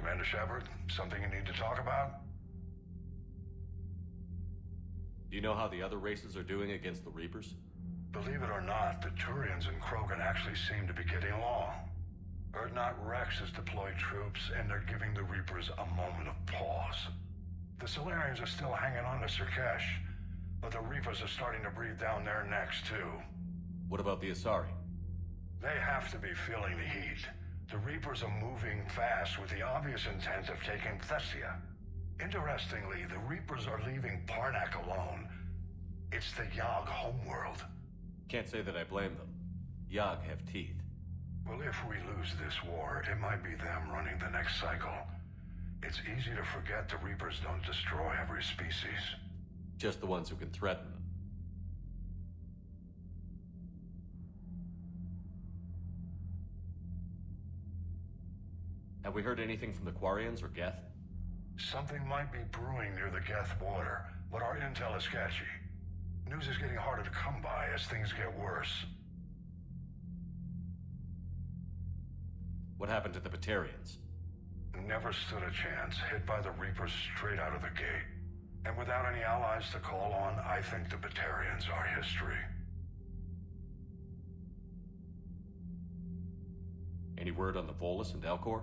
Commander Shepard, something you need to talk about? Do you know how the other races are doing against the Reapers? Believe it or not, the Turians and Krogan actually seem to be getting along. Urdnot Rex has deployed troops, and they're giving the Reapers a moment of pause. The Solarians are still hanging on to Sirkesh, but the Reapers are starting to breathe down their necks, too. What about the Asari? They have to be feeling the heat. The Reapers are moving fast with the obvious intent of taking Thessia. Interestingly, the Reapers are leaving Parnak alone. It's the Yogg homeworld. Can't say that I blame them. Yogg have teeth. Well, if we lose this war, it might be them running the next cycle. It's easy to forget the Reapers don't destroy every species. Just the ones who can threaten them. Have we heard anything from the Quarians or Geth? Something might be brewing near the Geth border, but our intel is sketchy. News is getting harder to come by as things get worse. What happened to the Batarians? Never stood a chance, hit by the Reapers straight out of the gate. And without any allies to call on, I think the Batarians are history. Any word on the Volus and Elcor?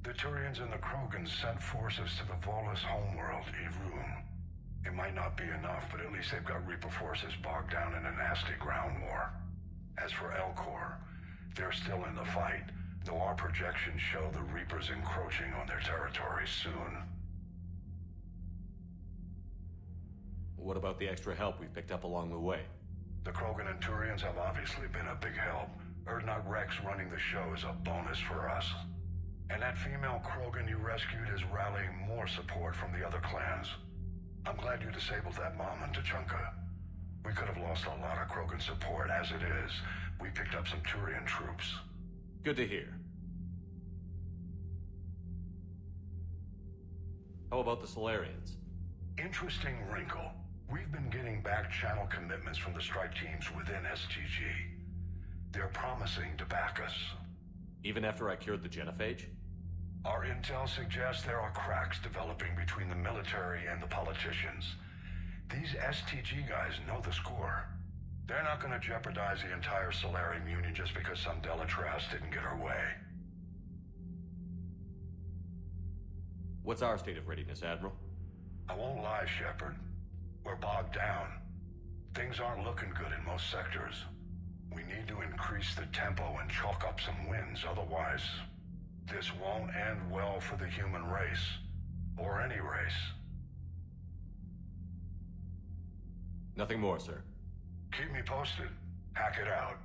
The Turians and the Krogans sent forces to the Volus homeworld, Irun. It might not be enough, but at least they've got Reaper forces bogged down in a nasty ground war. As for Elcor, they're still in the fight, though our projections show the Reapers encroaching on their territory soon. What about the extra help we've picked up along the way? The Krogan and Turians have obviously been a big help. Urdnot Rex running the show is a bonus for us. And that female Krogan you rescued is rallying more support from the other clans. I'm glad you disabled that mom in Tuchanka. We could have lost a lot of Krogan support. As it is, we picked up some Turian troops. Good to hear. How about the Solarians? Interesting wrinkle. We've been getting back channel commitments from the strike teams within STG. They're promising to back us. Even after I cured the genophage? Our intel suggests there are cracks developing between the military and the politicians. These STG guys know the score. They're not going to jeopardize the entire Solarian Union just because some Delatras didn't get her way. What's our state of readiness, Admiral? I won't lie, Shepard. We're bogged down. Things aren't looking good in most sectors. We need to increase the tempo and chalk up some wins, otherwise this won't end well for the human race. Or any race. Nothing more, sir. Keep me posted. Hack it out.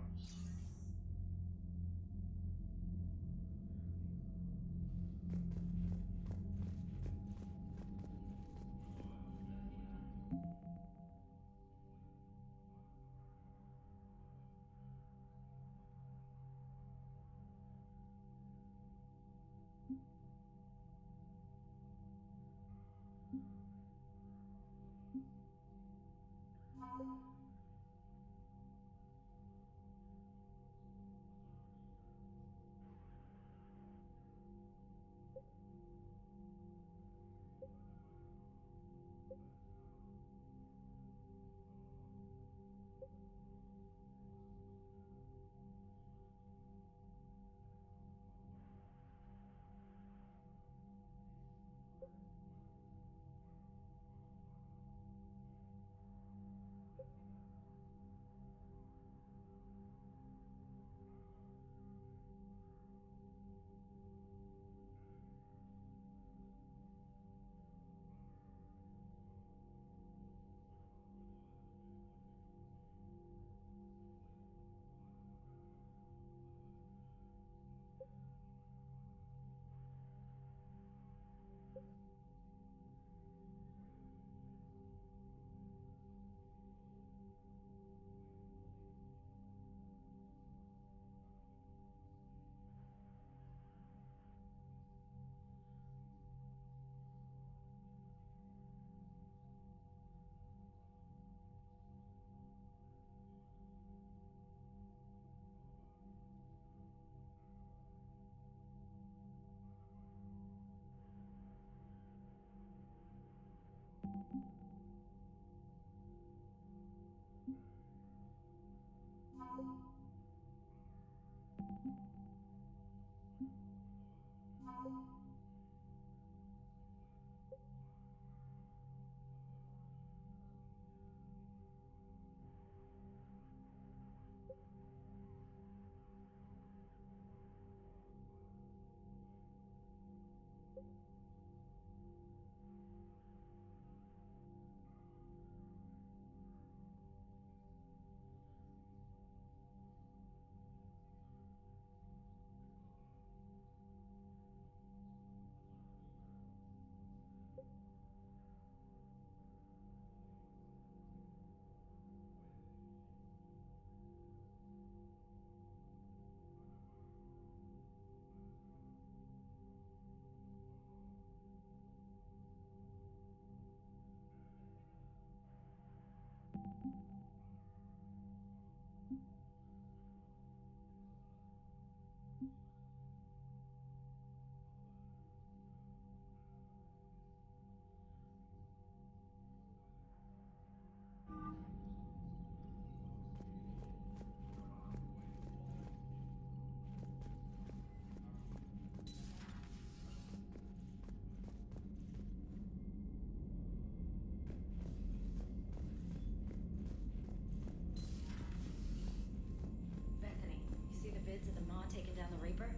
taking down the Reaper?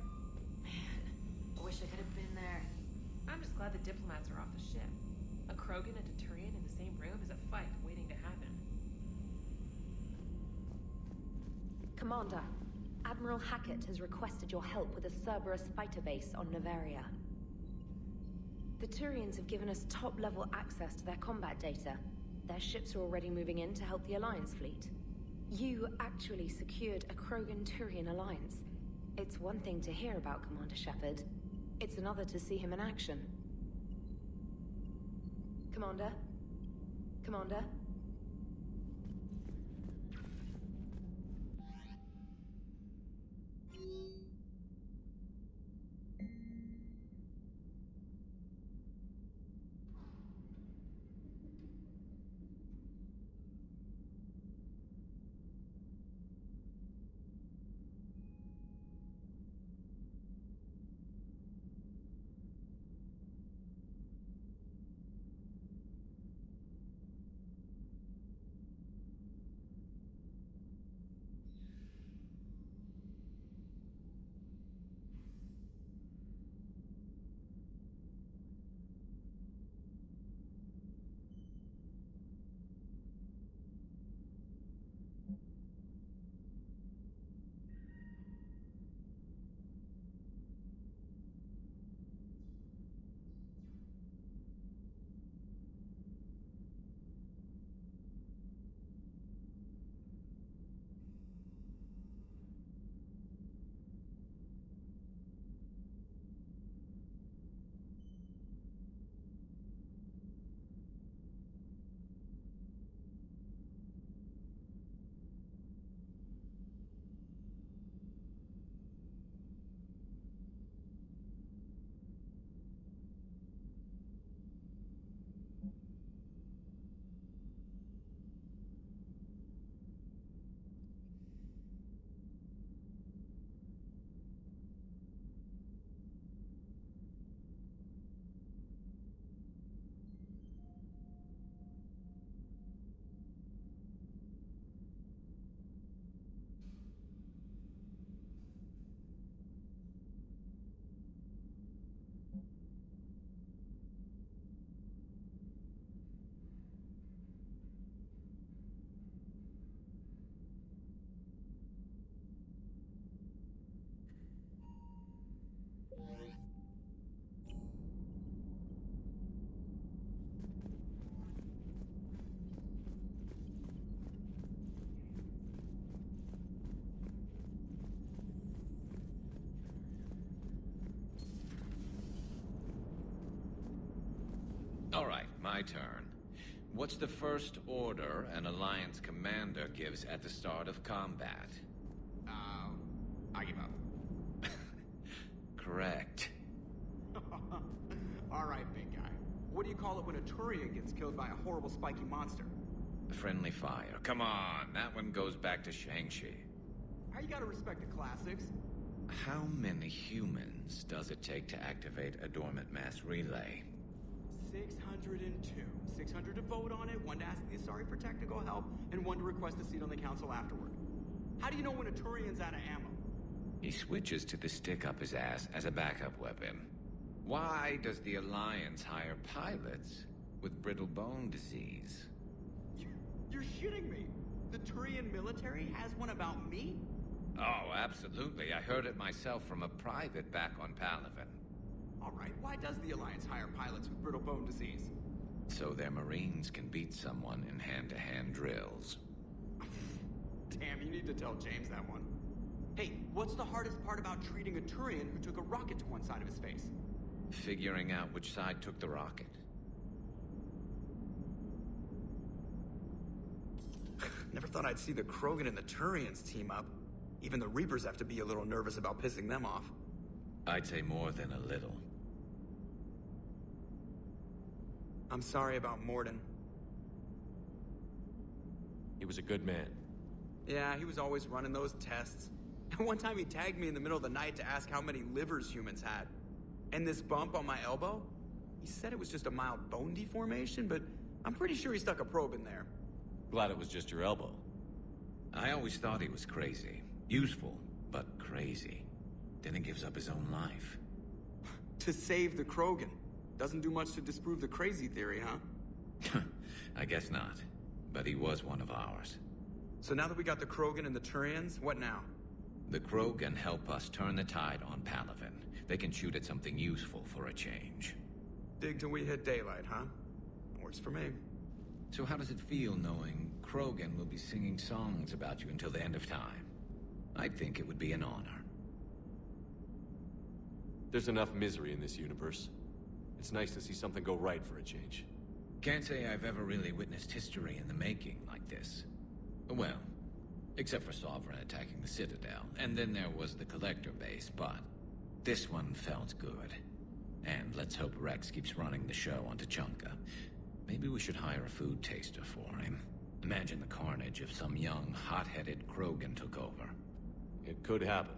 Man, I wish I could have been there. I'm just glad the diplomats are off the ship. A Krogan and a Turian in the same room is a fight waiting to happen. Commander, Admiral Hackett has requested your help with a Cerberus fighter base on Novaria. The Turians have given us top-level access to their combat data. Their ships are already moving in to help the Alliance fleet. You actually secured a Krogan-Turian alliance. It's one thing to hear about Commander Shepard. It's another to see him in action. Commander? Commander? All right, my turn. What's the first order an Alliance commander gives at the start of combat? I give up. Correct. All right, big guy. What do you call it when a Turian gets killed by a horrible spiky monster? Friendly fire. Come on, that one goes back to Shang-Chi. How you gotta respect the classics? How many humans does it take to activate a dormant mass relay? 602. 600 to vote on it, one to ask the Asari for technical help, and one to request a seat on the council afterward. How do you know when a Turian's out of ammo? He switches to the stick up his ass as a backup weapon. Why does the Alliance hire pilots with brittle bone disease? You're shitting me. The Turian military has one about me? Oh, absolutely. I heard it myself from a private back on Palaven. All right, why does the Alliance hire pilots with brittle bone disease? So their Marines can beat someone in hand-to-hand drills. Damn, you need to tell James that one. Hey, what's the hardest part about treating a Turian who took a rocket to one side of his face? Figuring out which side took the rocket. Never thought I'd see the Krogan and the Turians team up. Even the Reapers have to be a little nervous about pissing them off. I'd say more than a little. I'm sorry about Morden. He was a good man. Yeah, he was always running those tests. And one time he tagged me in the middle of the night to ask how many livers humans had. And this bump on my elbow? He said it was just a mild bone deformation, but I'm pretty sure he stuck a probe in there. Glad it was just your elbow. I always thought he was crazy. Useful, but crazy. then he gives up his own life. To save the Krogan. Doesn't do much to disprove the crazy theory, huh? I guess not. But he was one of ours. So now that we got the Krogan and the Turians, what now? The Krogan help us turn the tide on Palaven. They can shoot at something useful for a change. Dig till we hit daylight, huh? Works for me. So how does it feel knowing Krogan will be singing songs about you until the end of time? I think it would be an honor. There's enough misery in this universe. It's nice to see something go right for a change. Can't say I've ever really witnessed history in the making like this. Well, except for Sovereign attacking the Citadel, and then there was the Collector base, but this one felt good. And let's hope Rex keeps running the show on Tuchanka. Maybe we should hire a food taster for him. Imagine the carnage if some young, hot-headed Krogan took over. It could happen.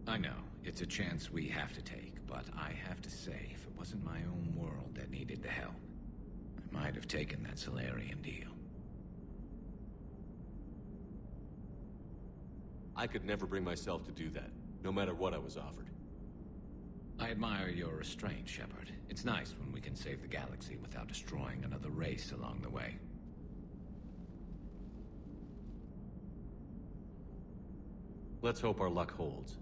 I know, it's a chance we have to take, but I have to say, if it wasn't my own world that needed the help, I might have taken that Solarian deal. I could never bring myself to do that, no matter what I was offered. I admire your restraint, Shepard. It's nice when we can save the galaxy without destroying another race along the way. Let's hope our luck holds.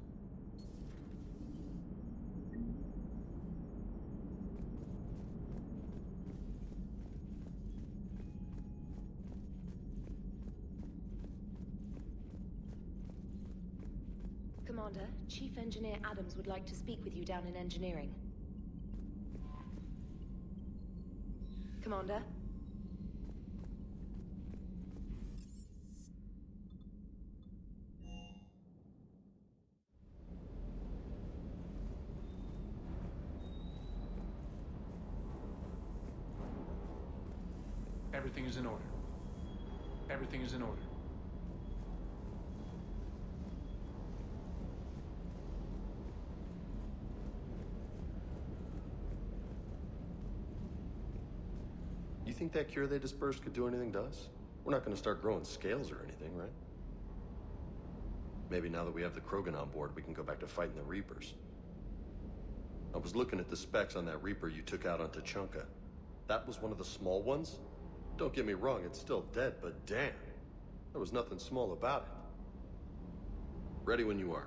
Commander, Chief Engineer Adams would like to speak with you down in engineering. Commander? Everything is in order. Everything is in order. You think that cure they dispersed could do anything to us? We're not going to start growing scales or anything, right? Maybe now that we have the Krogan on board, we can go back to fighting the Reapers. I was looking at the specs on that Reaper you took out on Tuchanka. That was one of the small ones? Don't get me wrong, it's still dead, but damn. There was nothing small about it. Ready when you are.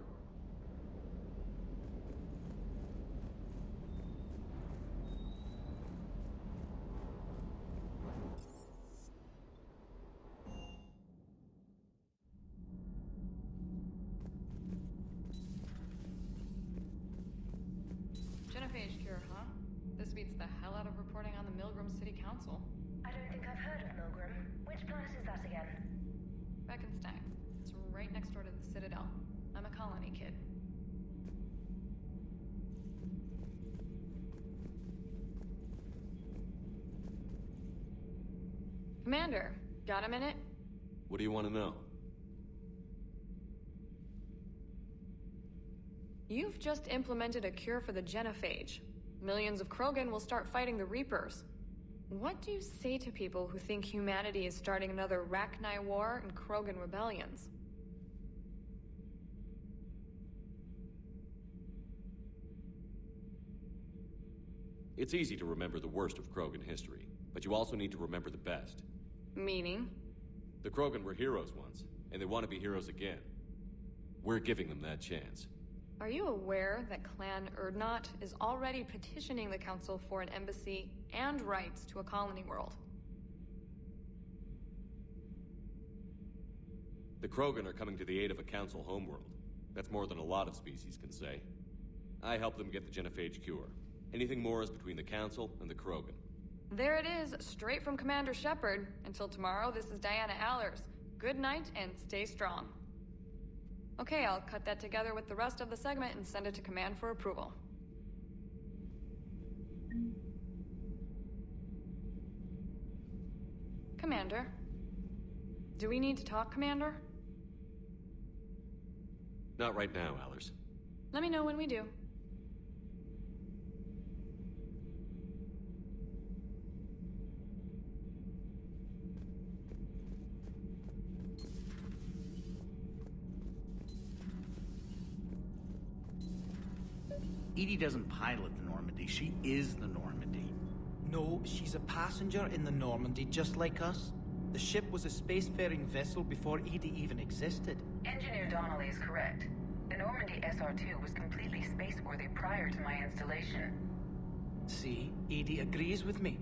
Genophage cure, huh? This beats the hell out of reporting on the Milgram City Council. I don't think I've heard of Milgram. Which planet is that again? Beckenstein. It's right next door to the Citadel. I'm a colony kid. Commander, got a minute? What do you want to know? You've just implemented a cure for the genophage. Millions of Krogan will start fighting the Reapers. What do you say to people who think humanity is starting another Rachni War and Krogan rebellions? It's easy to remember the worst of Krogan history, but you also need to remember the best. Meaning? The Krogan were heroes once, and they want to be heroes again. We're giving them that chance. Are you aware that Clan Urdnot is already petitioning the Council for an embassy and rights to a colony world? The Krogan are coming to the aid of a Council homeworld. That's more than a lot of species can say. I help them get the genophage cure. Anything more is between the Council and the Krogan. There it is, straight from Commander Shepard. Until tomorrow, this is Diana Allers. Good night and stay strong. Okay, I'll cut that together with the rest of the segment and send it to Command for approval. Commander? Do we need to talk, Commander? Not right now, Allers. Let me know when we do. Edie doesn't pilot the Normandy, she is the Normandy. No, she's a passenger in the Normandy, just like us. The ship was a spacefaring vessel before Edie even existed. Engineer Donnelly is correct. The Normandy SR-2 was completely spaceworthy prior to my installation. See, Edie agrees with me.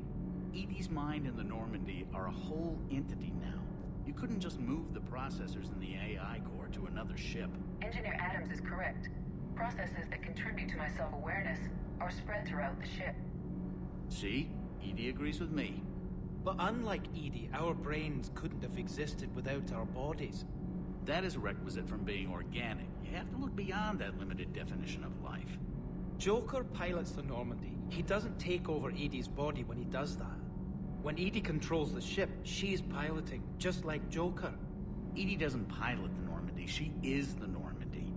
Edie's mind and the Normandy are a whole entity now. You couldn't just move the processors in the AI core to another ship. Engineer Adams is correct. Processes that contribute to my self-awareness are spread throughout the ship. See? Edie agrees with me. But unlike Edie, our brains couldn't have existed without our bodies. That is a requisite from being organic. You have to look beyond that limited definition of life. Joker pilots the Normandy. He doesn't take over Edie's body when he does that. When Edie controls the ship, she's piloting, just like Joker. Edie doesn't pilot the Normandy, she is the Normandy.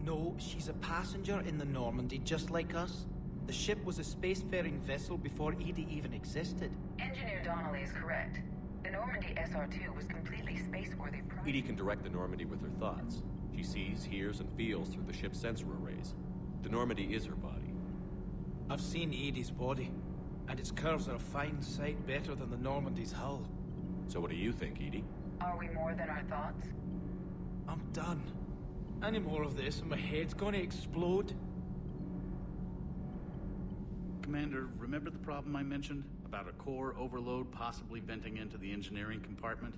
No, she's a passenger in the Normandy, just like us. The ship was a spacefaring vessel before Edie even existed. Engineer Donnelly is correct. The Normandy SR-2 was completely spaceworthy prior. Edie can direct the Normandy with her thoughts. She sees, hears, and feels through the ship's sensor arrays. The Normandy is her body. I've seen Edie's body, and its curves are a fine sight better than the Normandy's hull. So what do you think, Edie? Are we more than our thoughts? I'm done. Any more of this and my head's gonna explode. Commander, remember the problem I mentioned? About a core overload possibly venting into the engineering compartment?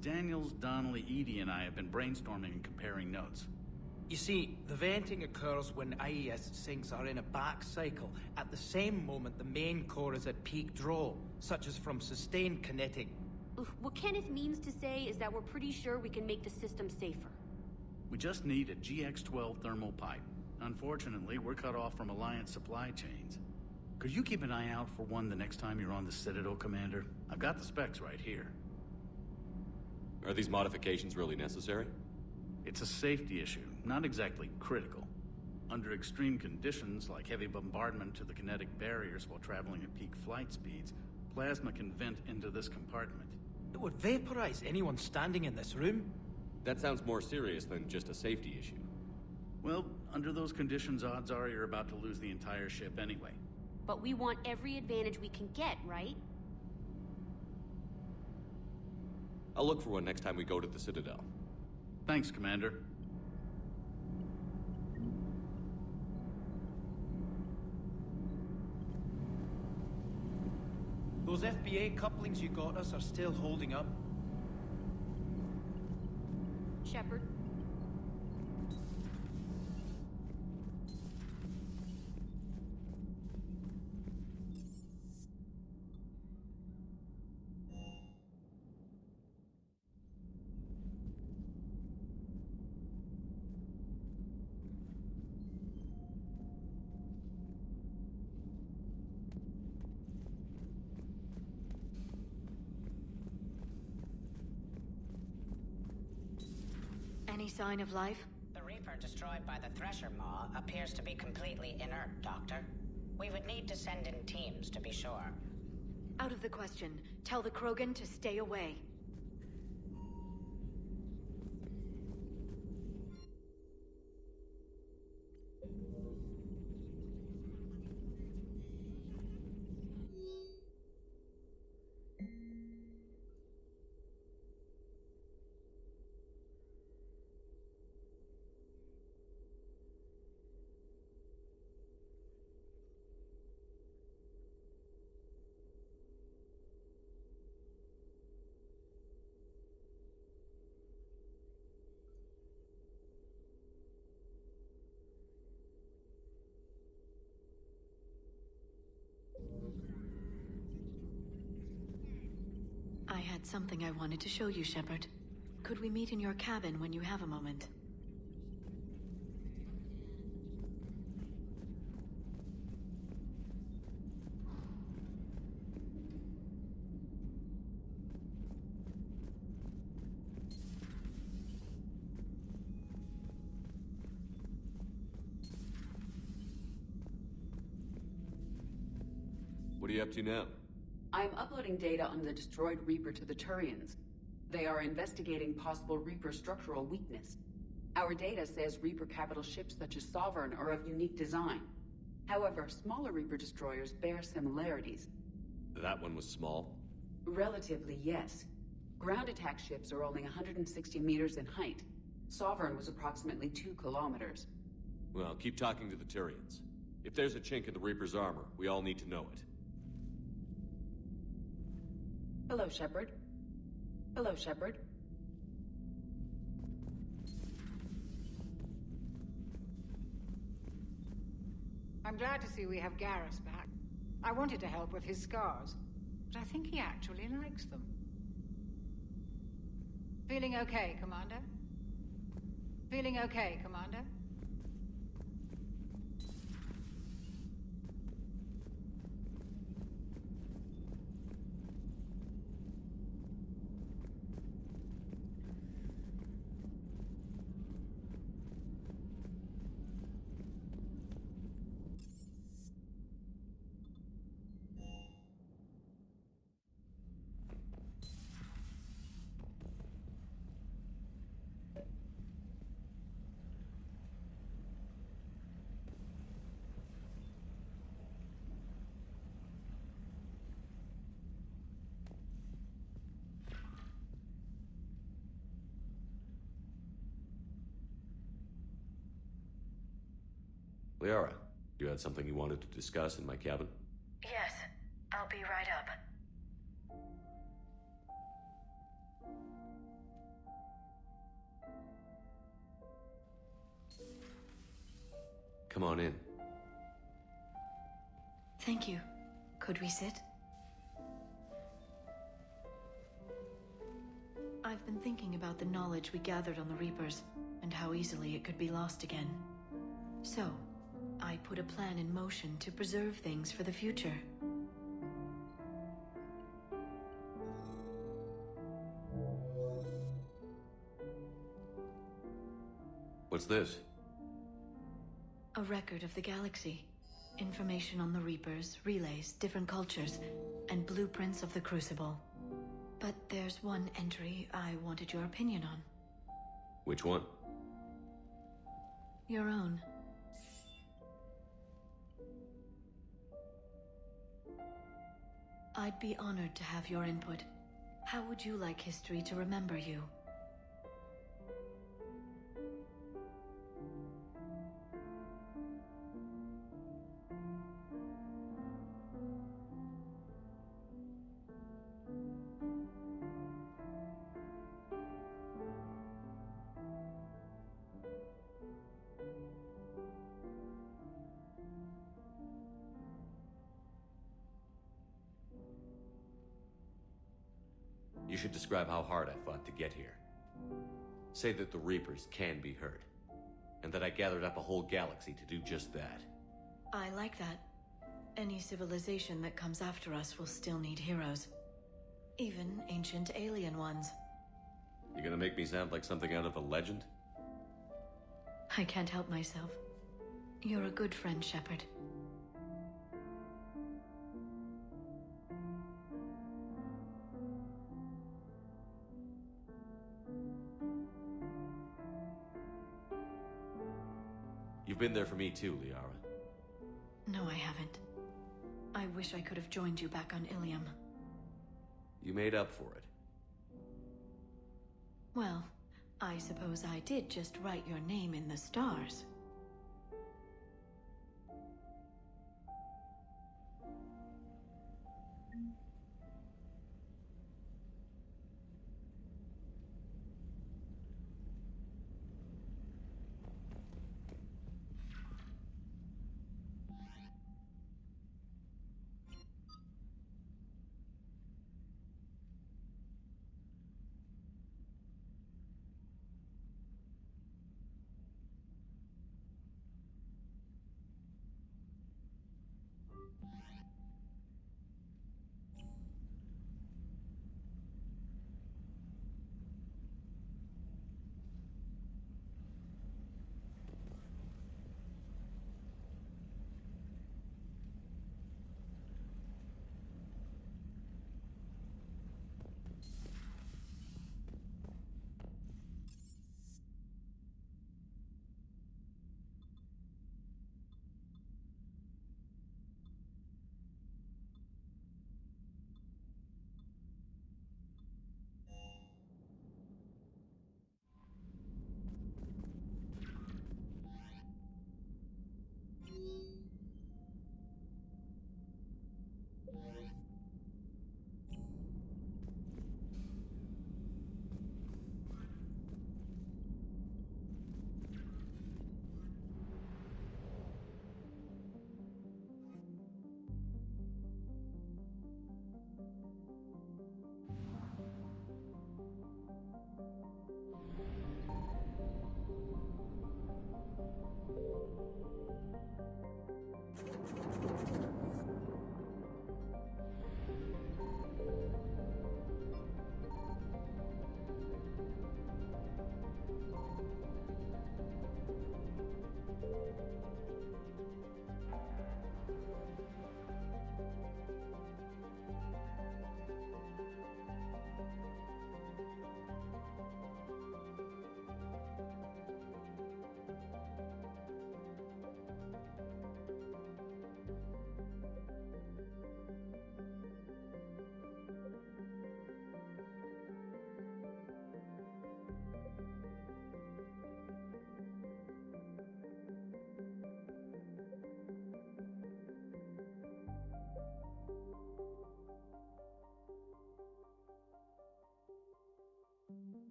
Daniels, Donnelly, Edie, and I have been brainstorming and comparing notes. You see, the venting occurs when IES sinks are in a back cycle. At the same moment, the main core is at peak draw, such as from sustained kinetic. What Kenneth means to say is that we're pretty sure we can make the system safer. We just need a GX-12 thermal pipe. Unfortunately, we're cut off from Alliance supply chains. Could you keep an eye out for one the next time you're on the Citadel, Commander? I've got the specs right here. Are these modifications really necessary? It's a safety issue, not exactly critical. Under extreme conditions, like heavy bombardment to the kinetic barriers while traveling at peak flight speeds, plasma can vent into this compartment. It would vaporize anyone standing in this room. That sounds more serious than just a safety issue. Well, under those conditions, odds are you're about to lose the entire ship anyway. But we want every advantage we can get, right? I'll look for one next time we go to the Citadel. Thanks, Commander. Those FBA couplings you got us are still holding up. Shepard? Any sign of life? The Reaper destroyed by the Thresher Maw appears to be completely inert, Doctor. We would need to send in teams to be sure. Out of the question. Tell the Krogan to stay away. I had something I wanted to show you, Shepard. Could we meet in your cabin when you have a moment? What are you up to now? I'm uploading data on the destroyed Reaper to the Turians. They are investigating possible Reaper structural weakness. Our data says Reaper capital ships such as Sovereign are of unique design. However, smaller Reaper destroyers bear similarities. That one was small? Relatively, yes. Ground attack ships are only 160 meters in height. Sovereign was approximately 2 kilometers. Well, keep talking to the Tyrians. If there's a chink in the Reaper's armor, we all need to know it. Hello, Shepard. Hello, Shepard. I'm glad to see we have Garrus back. I wanted to help with his scars, but I think he actually likes them. Feeling okay, Commander? Feeling okay, Commander? Liara, you had something you wanted to discuss in my cabin? Yes, I'll be right up. Come on in. Thank you. Could we sit? I've been thinking about the knowledge we gathered on the Reapers, and how easily it could be lost again. So, I put a plan in motion to preserve things for the future. What's this? A record of the galaxy. Information on the Reapers, relays, different cultures, and blueprints of the Crucible. But there's one entry I wanted your opinion on. Which one? Your own. I'd be honored to have your input. How would you like history to remember you? You should describe how hard I fought to get here. Say that the Reapers can be hurt, and that I gathered up a whole galaxy to do just that. I like that. Any civilization that comes after us will still need heroes. Even ancient alien ones. You gonna make me sound like something out of a legend? I can't help myself. You're a good friend, Shepard. You've been there for me too, Liara. No, I haven't. I wish I could have joined you back on Ilium. You made up for it. Well, I suppose I did just write your name in the stars.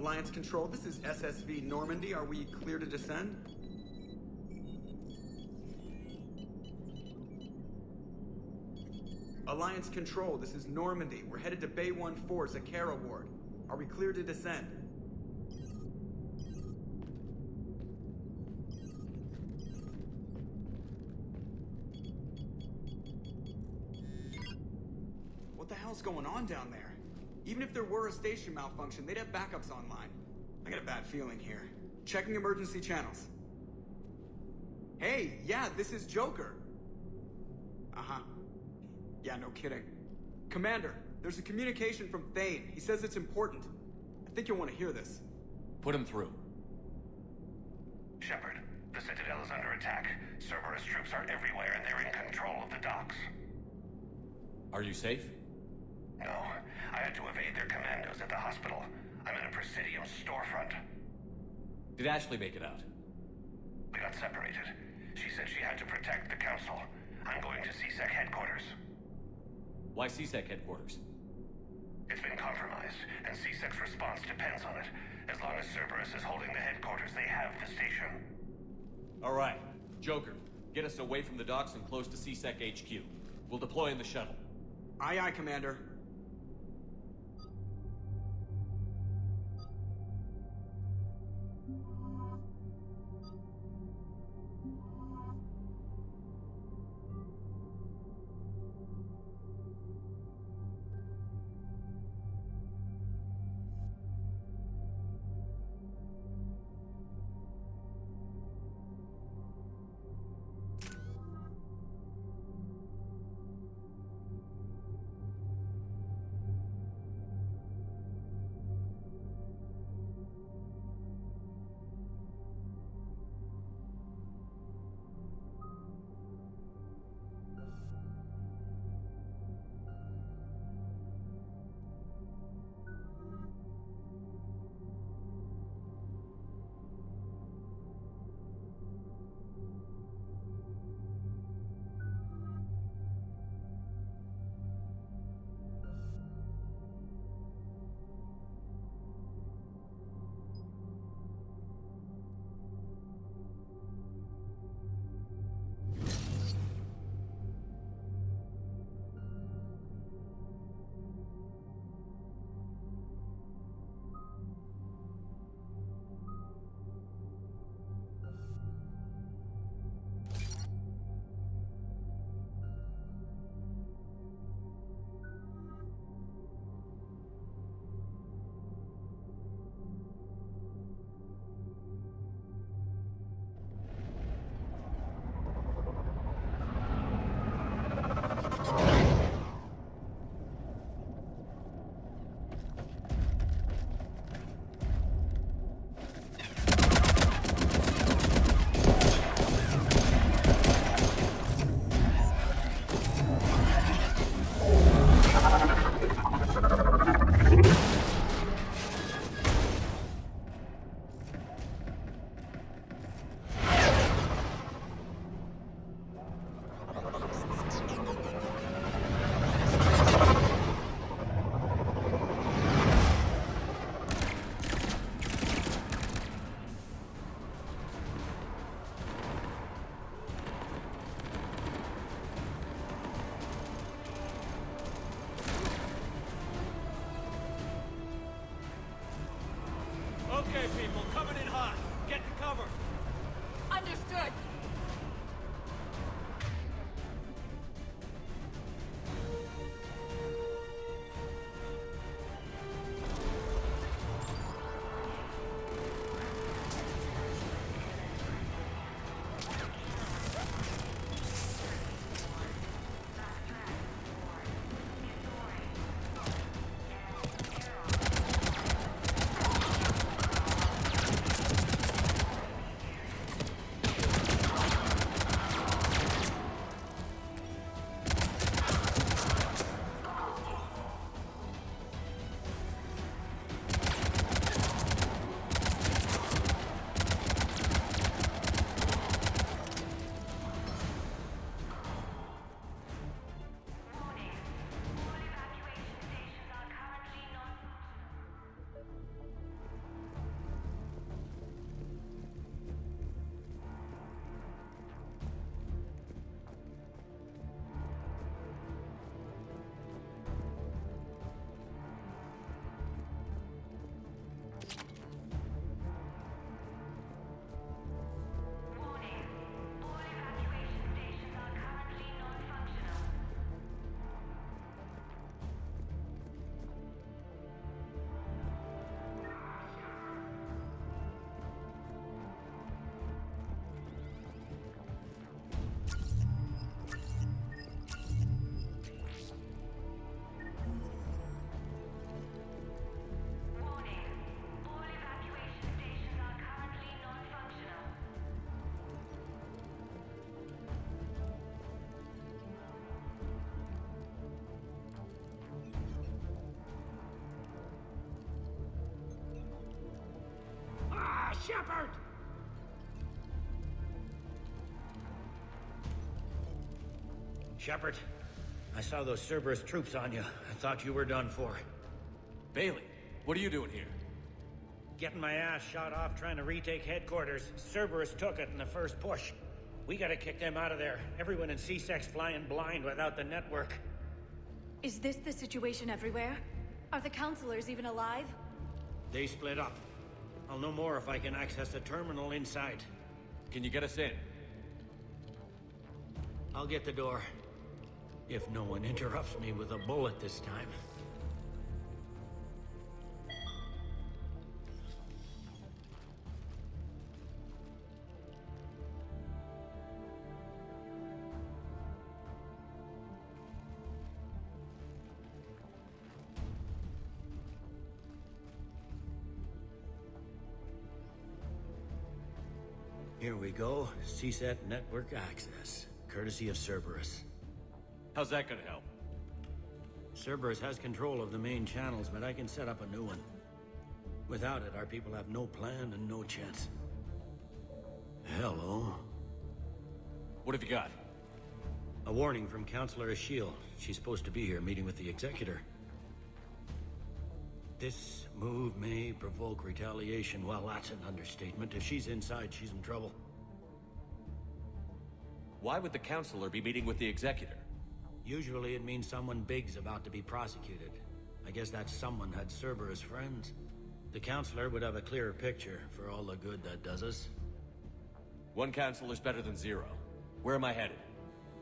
Alliance Control, this is SSV Normandy. Are we clear to descend? Alliance Control, this is Normandy. We're headed to Bay 1-4, Zakara Ward. Are we clear to descend? What the hell's going on down there? Even if there were a station malfunction, they'd have backups online. I got a bad feeling here. Checking emergency channels. Hey, yeah, this is Joker. Uh-huh. Yeah, no kidding. Commander, there's a communication from Thane. He says it's important. I think you'll want to hear this. Put him through. Shepard, the Citadel is under attack. Cerberus troops are everywhere and they're in control of the docks. Are you safe? No, I had to evade their commandos at the hospital. I'm in a Presidium storefront. Did Ashley make it out? We got separated. She said she had to protect the Council. I'm going to CSEC headquarters. Why CSEC headquarters? It's been compromised, and CSEC's response depends on it. As long as Cerberus is holding the headquarters, they have the station. All right. Joker, get us away from the docks and close to CSEC HQ. We'll deploy in the shuttle. Aye, aye, Commander. Shepard! Shepard, I saw those Cerberus troops on you. I thought you were done for. Bailey, what are you doing here? Getting my ass shot off trying to retake headquarters. Cerberus took it in the first push. We gotta kick them out of there. Everyone in C-Sec's flying blind without the network. Is this the situation everywhere? Are the counselors even alive? They split up. I'll know more if I can access the terminal inside. Can you get us in? I'll get the door. If no one interrupts me with a bullet this time. Here we go. CSAT network access. Courtesy of Cerberus. How's that gonna help? Cerberus has control of the main channels, but I can set up a new one. Without it, our people have no plan and no chance. Hello. What have you got? A warning from Counselor Ashiel. She's supposed to be here meeting with the Executor. This move may provoke retaliation. Well, that's an understatement. If she's inside, she's in trouble. Why would the Counselor be meeting with the Executor? Usually it means someone big's about to be prosecuted. I guess that someone had Cerberus friends. The Counselor would have a clearer picture for all the good that does us. One Counselor's better than zero. Where am I headed?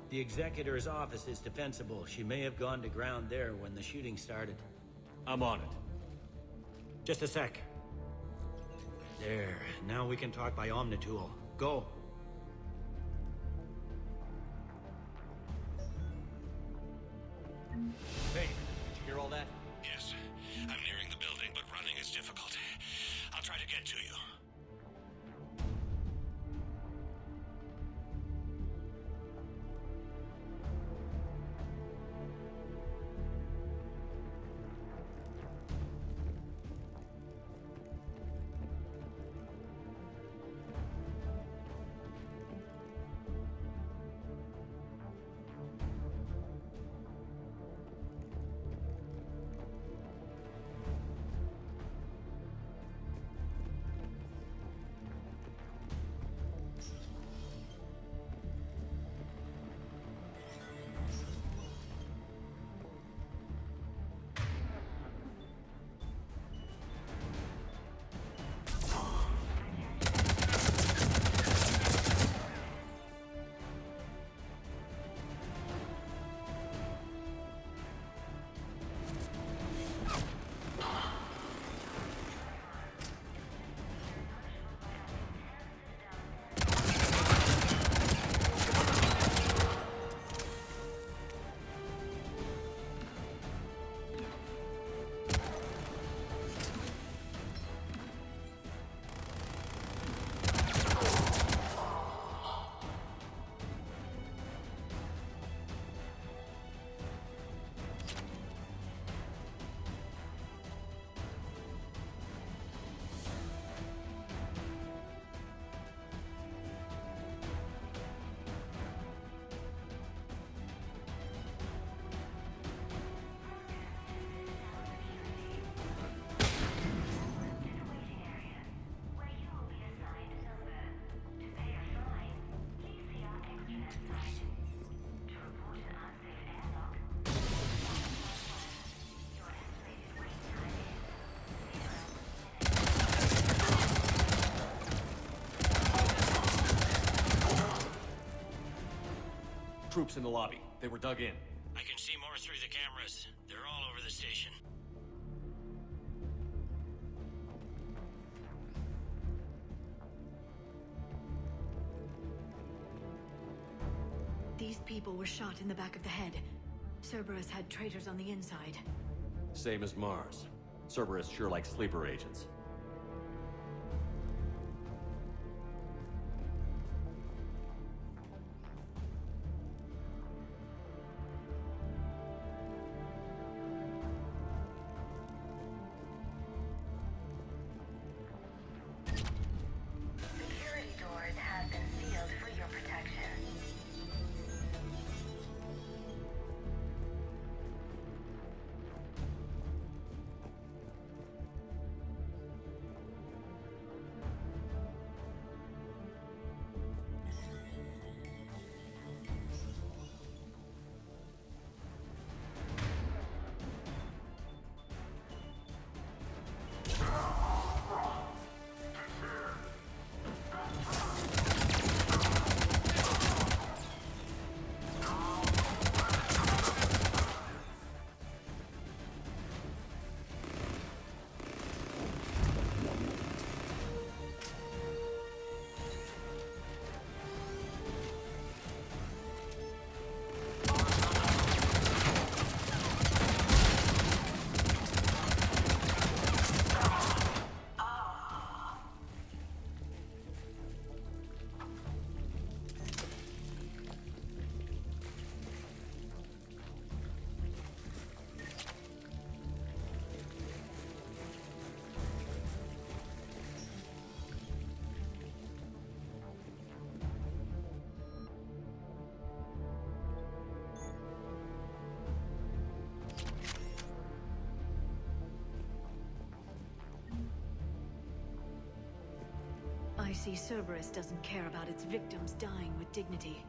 The Executor's office is defensible. She may have gone to ground there when the shooting started. I'm on it. Just a sec. There. Now we can talk by Omnitool. Go. Hey, did you hear all that? Yes. I'm nearing the building, but running is difficult. I'll try to get to you. Troops in the lobby. They were dug in. I can see more through the cameras. They're all over the station. These people were shot in the back of the head. Cerberus had traitors on the inside. Same as Mars. Cerberus sure likes sleeper agents. I see Cerberus doesn't care about its victims dying with dignity.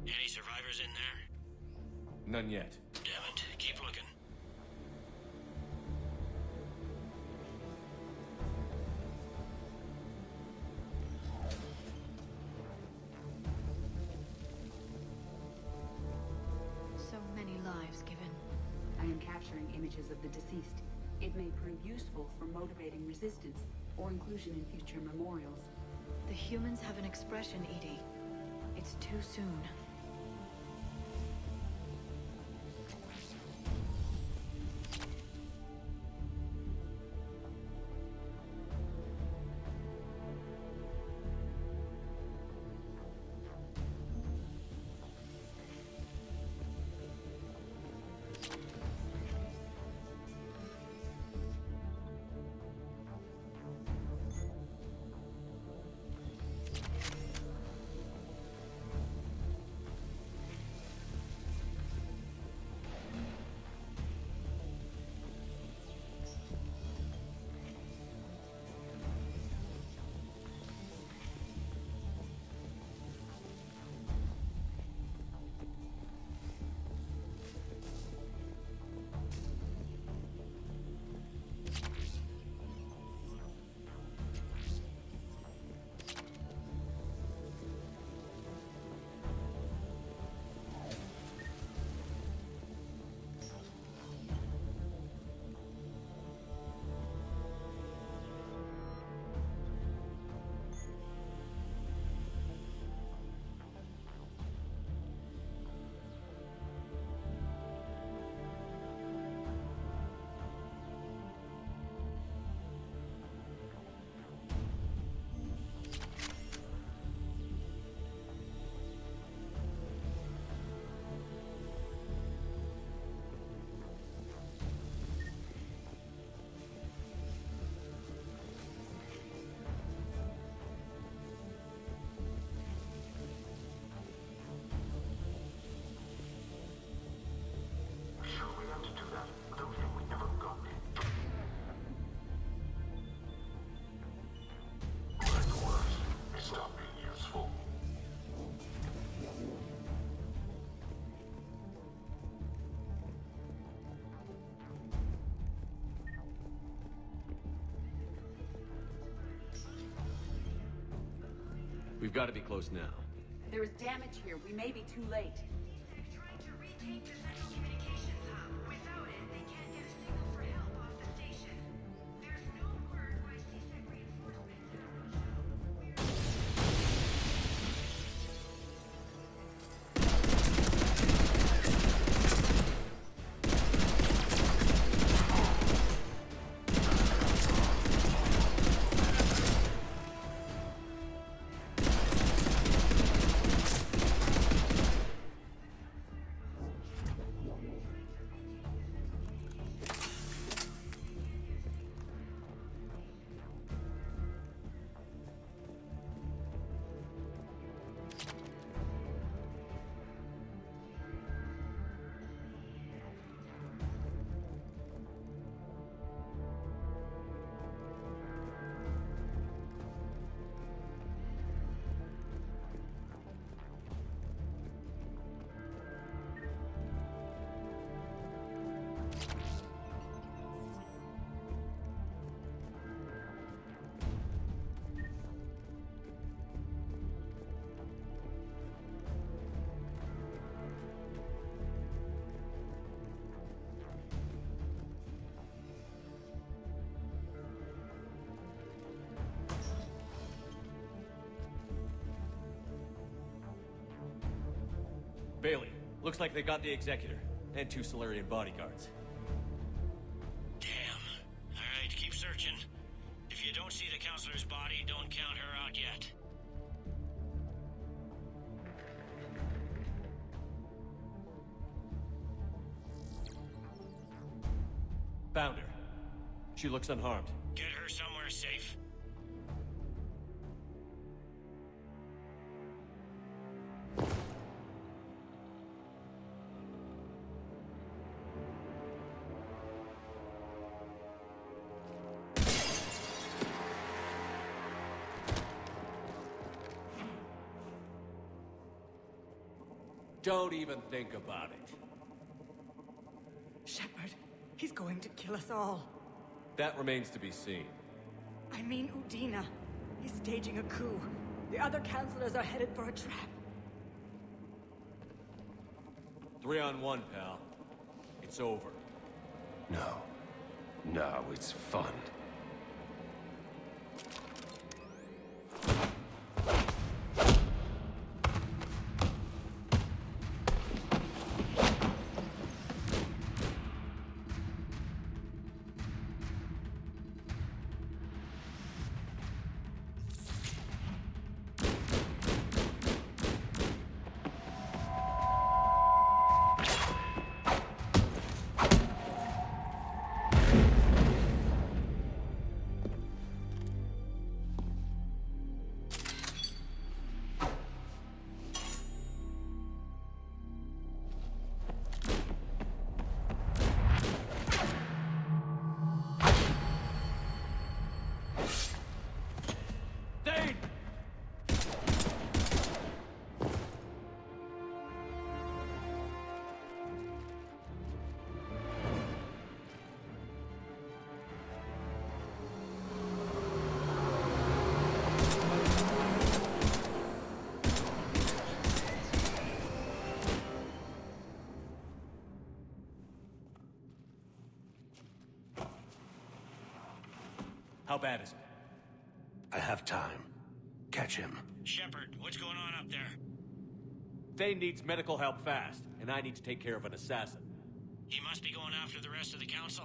Any survivors in there? None yet. Damn it. Keep looking. So many lives given. I am capturing images of the deceased. It may prove useful for motivating resistance or inclusion in future memorials. The humans have an expression, Edie. It's too soon. We've got to be close now. There is damage here. We may be too late. Bailey, looks like they got the Executor, and 2 Solarian bodyguards. Damn. Alright, keep searching. If you don't see the counselor's body, don't count her out yet. Found her. She looks unharmed. Get her somewhere safe. Don't even think about it. Shepard, he's going to kill us all. That remains to be seen. I mean Udina. He's staging a coup. The other counselors are headed for a trap. 3-on-1, pal. It's over. No. No, it's fun. How bad is it? I have time. Catch him. Shepard, what's going on up there? Thane needs medical help fast, and I need to take care of an assassin. He must be going after the rest of the council.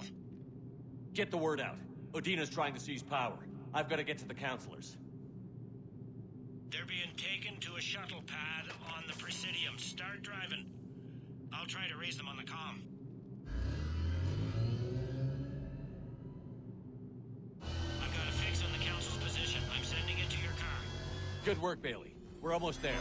Get the word out. Udina's trying to seize power. I've got to get to the counselors. They're being taken to a shuttle pad on the Presidium. Start driving. I'll try to raise them on the comm. I've got a fix on the council's position. I'm sending it to your car. Good work, Bailey. We're almost there.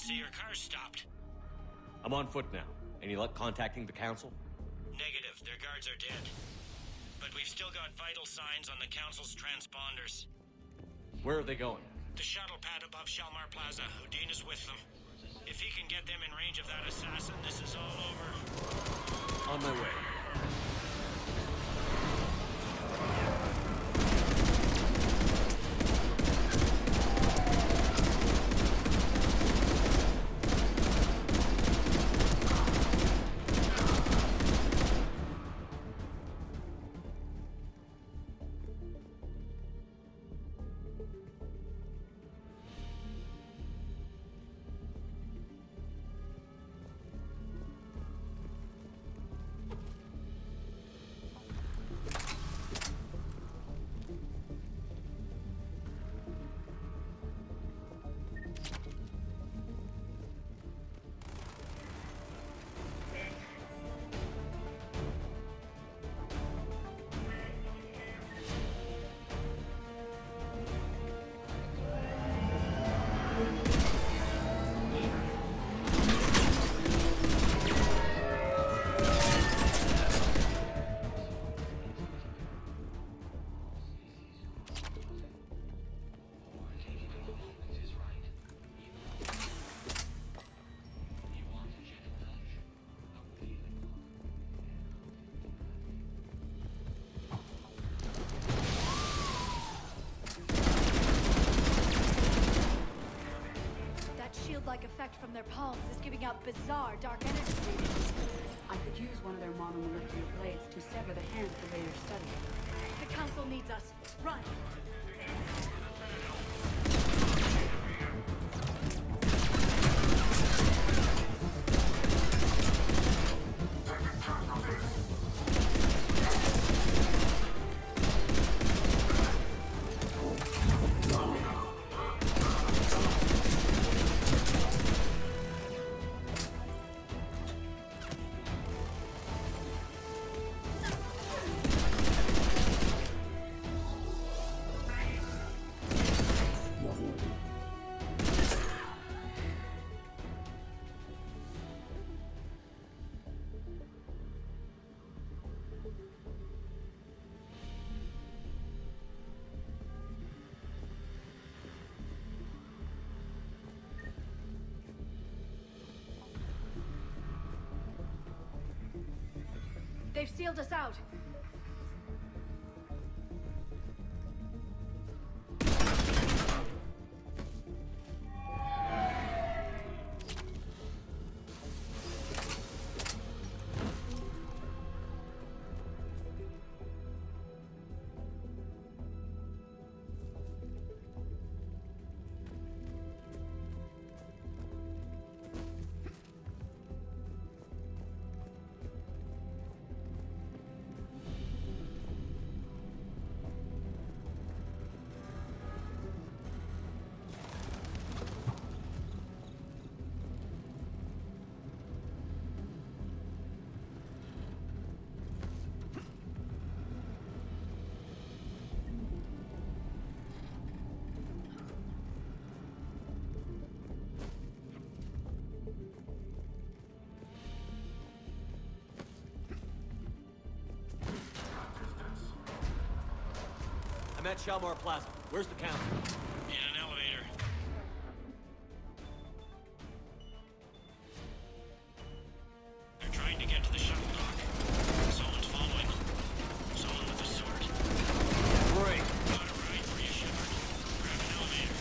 see your car stopped. I'm on foot now. Any luck contacting the council? Negative. Their guards are dead. But we've still got vital signs on the council's transponders. Where are they going? The shuttle pad above Shalmar Plaza. Udine is with them. If he can get them in range of that assassin, this is all over. On my way. Shield-like effect from their palms is giving out bizarre dark energy readings. I could use one of their monomolecular blades to sever the hand for later study. The council needs us. Run! They've sealed us out. I'm at Shalmar Plaza. Where's the council? In an elevator. They're trying to get to the shuttle dock. Someone's following them. Someone with a sword. Great. Got a ride for you, Shepard. Grab an elevator.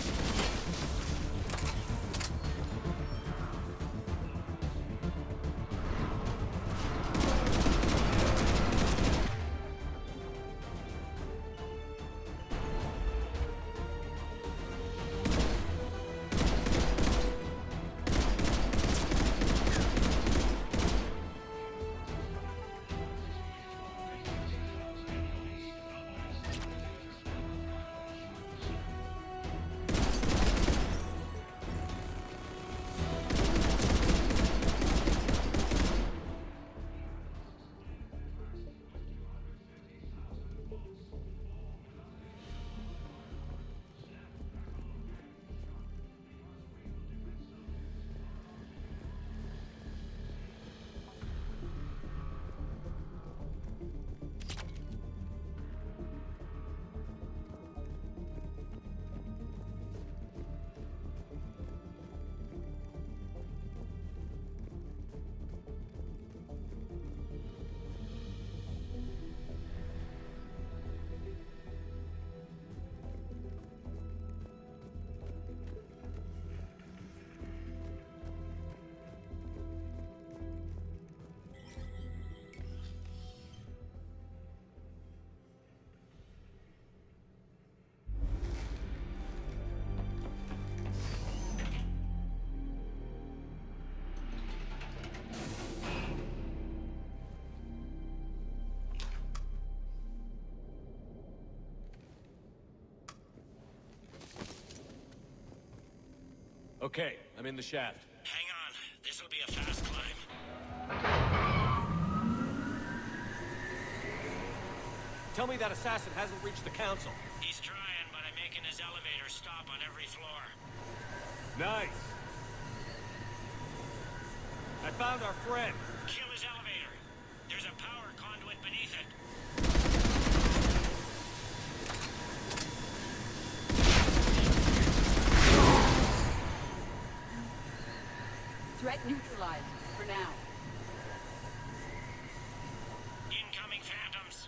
Okay, I'm in the shaft. Hang on. This'll be a fast climb. Tell me that assassin hasn't reached the council. He's trying, but I'm making his elevator stop on every floor. Nice. I found our friend. Kill his elevator. There's a power conduit beneath it. Threat neutralized, for now. Incoming phantoms.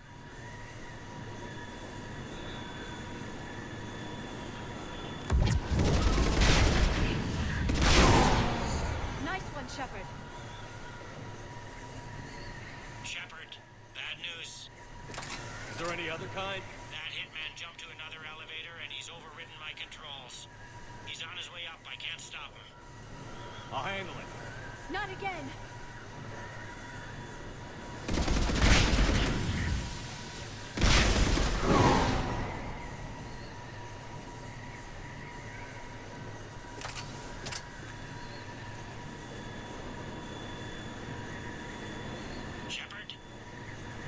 Nice one, Shepard. Shepard, bad news. Is there any other kind? That hitman jumped to another elevator and he's overridden my controls. He's on his way up. I can't stop him. I'll handle it. Not again. Shepard?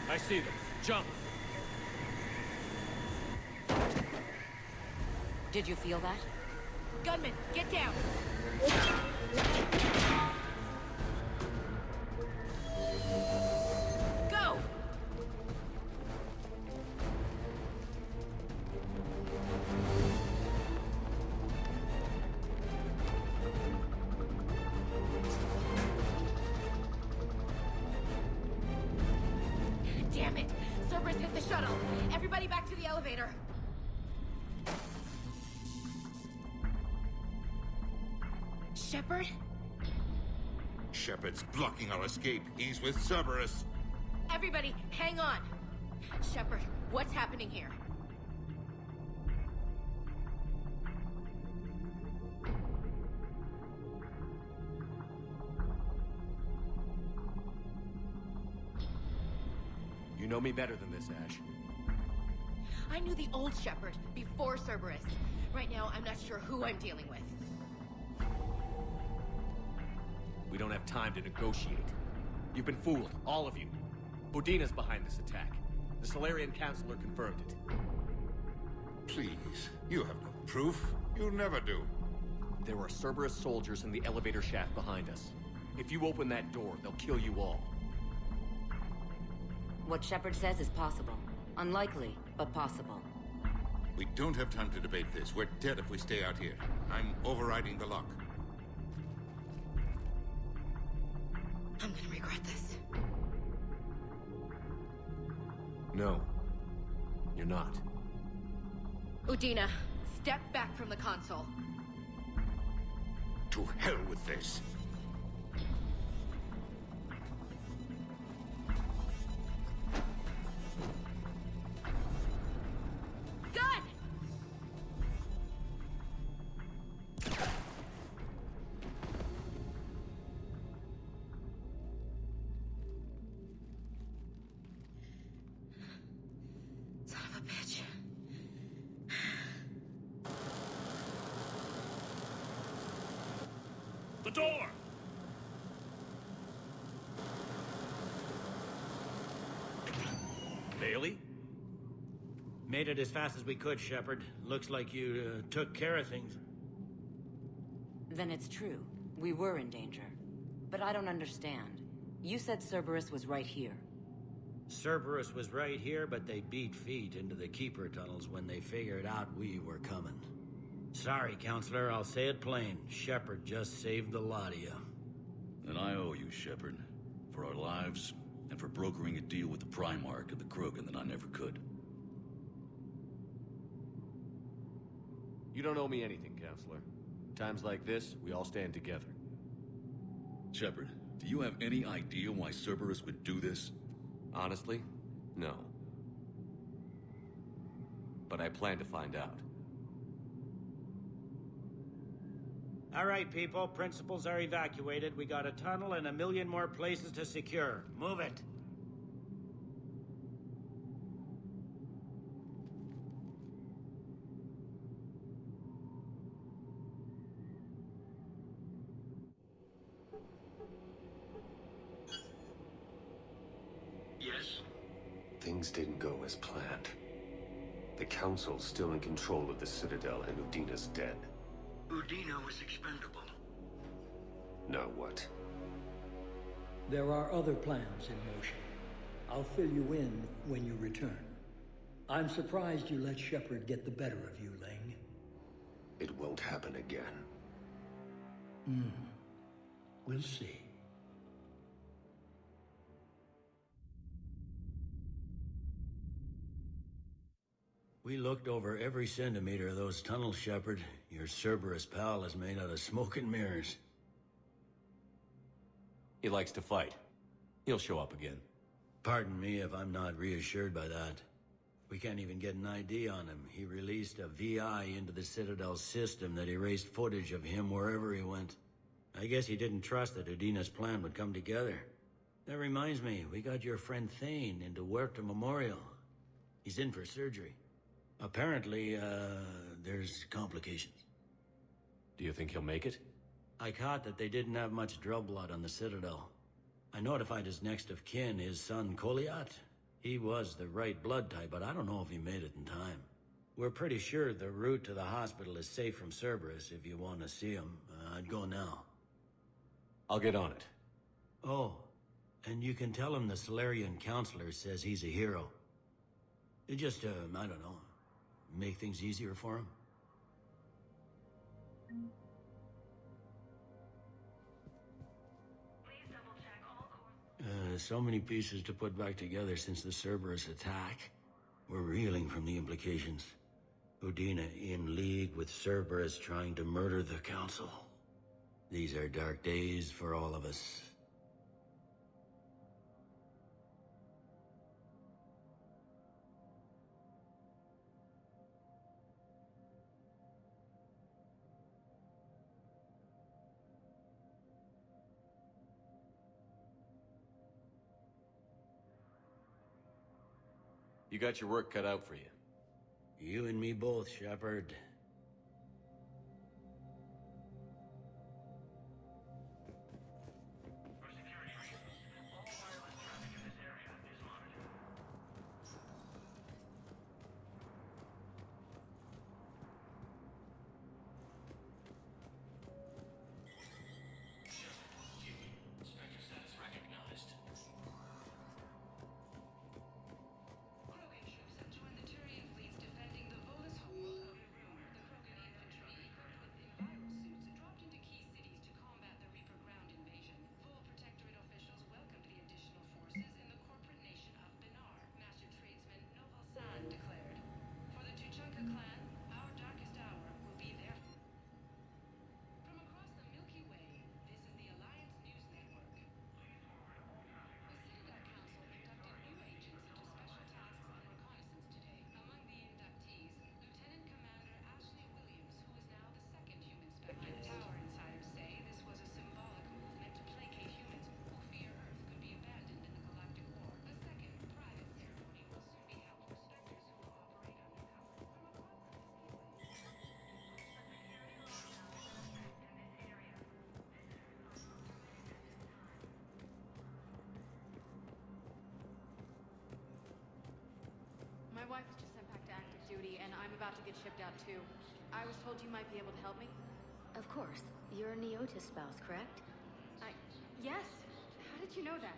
I see them. Jump. Did you feel that? Gunman, get down. Go! Damn it! Cerberus hit the shuttle. Everybody back to the elevator. Shepard? Shepard's blocking our escape. He's with Cerberus. Everybody, hang on. Shepard, what's happening here? You know me better than this, Ash. I knew the old Shepard before Cerberus. Right now, I'm not sure who I'm dealing with. We don't have time to negotiate. You've been fooled, all of you. Udina's behind this attack. The Solarian Councilor confirmed it. Please, you have no proof. You never do. There are Cerberus soldiers in the elevator shaft behind us. If you open that door, they'll kill you all. What Shepard says is possible. Unlikely, but possible. We don't have time to debate this. We're dead if we stay out here. I'm overriding the lock. I'm gonna regret this. No. You're not. Udina, step back from the console. To hell with this. Gun! Son of a bitch. The door! Bailey? Made it as fast as we could, Shepard. Looks like you took care of things. Then it's true. We were in danger. But I don't understand. You said Cerberus was right here. Cerberus was right here, but they beat feet into the Keeper tunnels when they figured out we were coming. Sorry, Counselor, I'll say it plain. Shepard just saved the lot of you. And I owe you, Shepard. For our lives, and for brokering a deal with the Primarch and the Krogan that I never could. You don't owe me anything, Counselor. Times like this, we all stand together. Shepard, do you have any idea why Cerberus would do this? Honestly, no. But I plan to find out. All right, people. Principals are evacuated. We got a tunnel and 1 million more places to secure. Move it. Things didn't go as planned. The Council's still in control of the Citadel and Udina's dead. Udina was expendable. Now what? There are other plans in motion. I'll fill you in when you return. I'm surprised you let Shepard get the better of you, Ling. It won't happen again. We'll see. We looked over every centimeter of those tunnels, Shepard. Your Cerberus pal is made out of smoke and mirrors. He likes to fight. He'll show up again. Pardon me if I'm not reassured by that. We can't even get an ID on him. He released a VI into the Citadel system that erased footage of him wherever he went. I guess he didn't trust that Udina's plan would come together. That reminds me, we got your friend Thane into Huerta Memorial. He's in for surgery. Apparently, there's complications. Do you think he'll make it? I caught that they didn't have much drill blood on the Citadel. I notified his next of kin, his son Koliat. He was the right blood type, but I don't know if he made it in time. We're pretty sure the route to the hospital is safe from Cerberus. If you want to see him, I'd go now. I'll get on it. Oh, and you can tell him the Solarian counselor says he's a hero. It just, I don't know, make things easier for him. So many pieces to put back together since the Cerberus attack. We're reeling from the implications. Udina in league with Cerberus trying to murder the Council. These are dark days for all of us. You got your work cut out for you. You and me both, Shepard. My wife was just sent back to active duty, and I'm about to get shipped out too. I was told you might be able to help me. Of course. You're Neota's spouse, correct? Yes. How did you know that?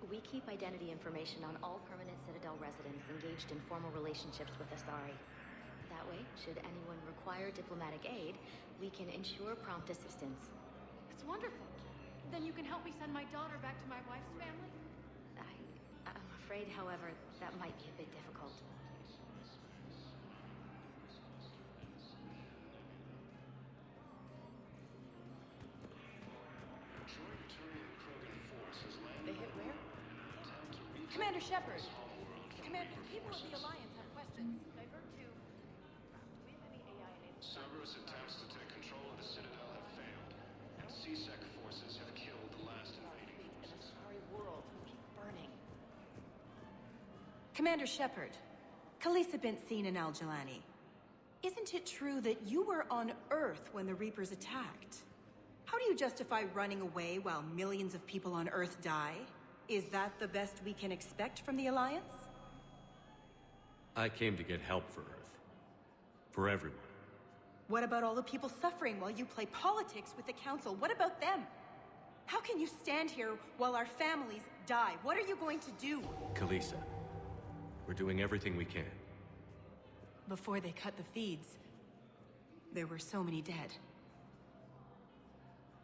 We keep identity information on all permanent Citadel residents engaged in formal relationships with Asari. That way, should anyone require diplomatic aid, we can ensure prompt assistance. It's wonderful. Then you can help me send my daughter back to my wife's family? I'm afraid, however, that might be a bit difficult. They hit where? Commander Shepard! Commander, people of the Alliance have questions. Divert to... Do we have any AI enabled? Cerberus attempts to take control of the Citadel have failed, and C-Sec forces have killed the last invading forces. Sorry, world. Keep burning. Commander Shepard, Khaleesa bint Seen and Al-Jalani. Isn't it true that you were on Earth when the Reapers attacked? How do you justify running away while millions of people on Earth die? Is that the best we can expect from the Alliance? I came to get help for Earth. For everyone. What about all the people suffering while you play politics with the Council? What about them? How can you stand here while our families die? What are you going to do? Kalisa, we're doing everything we can. Before they cut the feeds, there were so many dead.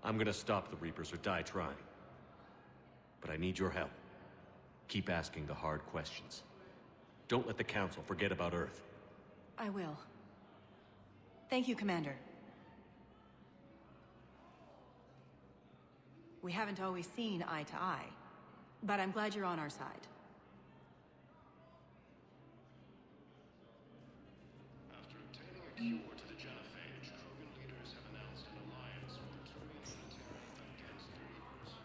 I'm gonna stop the Reapers or die trying. But I need your help. Keep asking the hard questions. Don't let the Council forget about Earth. I will. Thank you, Commander. We haven't always seen eye to eye, but I'm glad you're on our side. After obtaining a cure to the genophage, Krogan leaders have announced an alliance with the Turian military against the Reapers.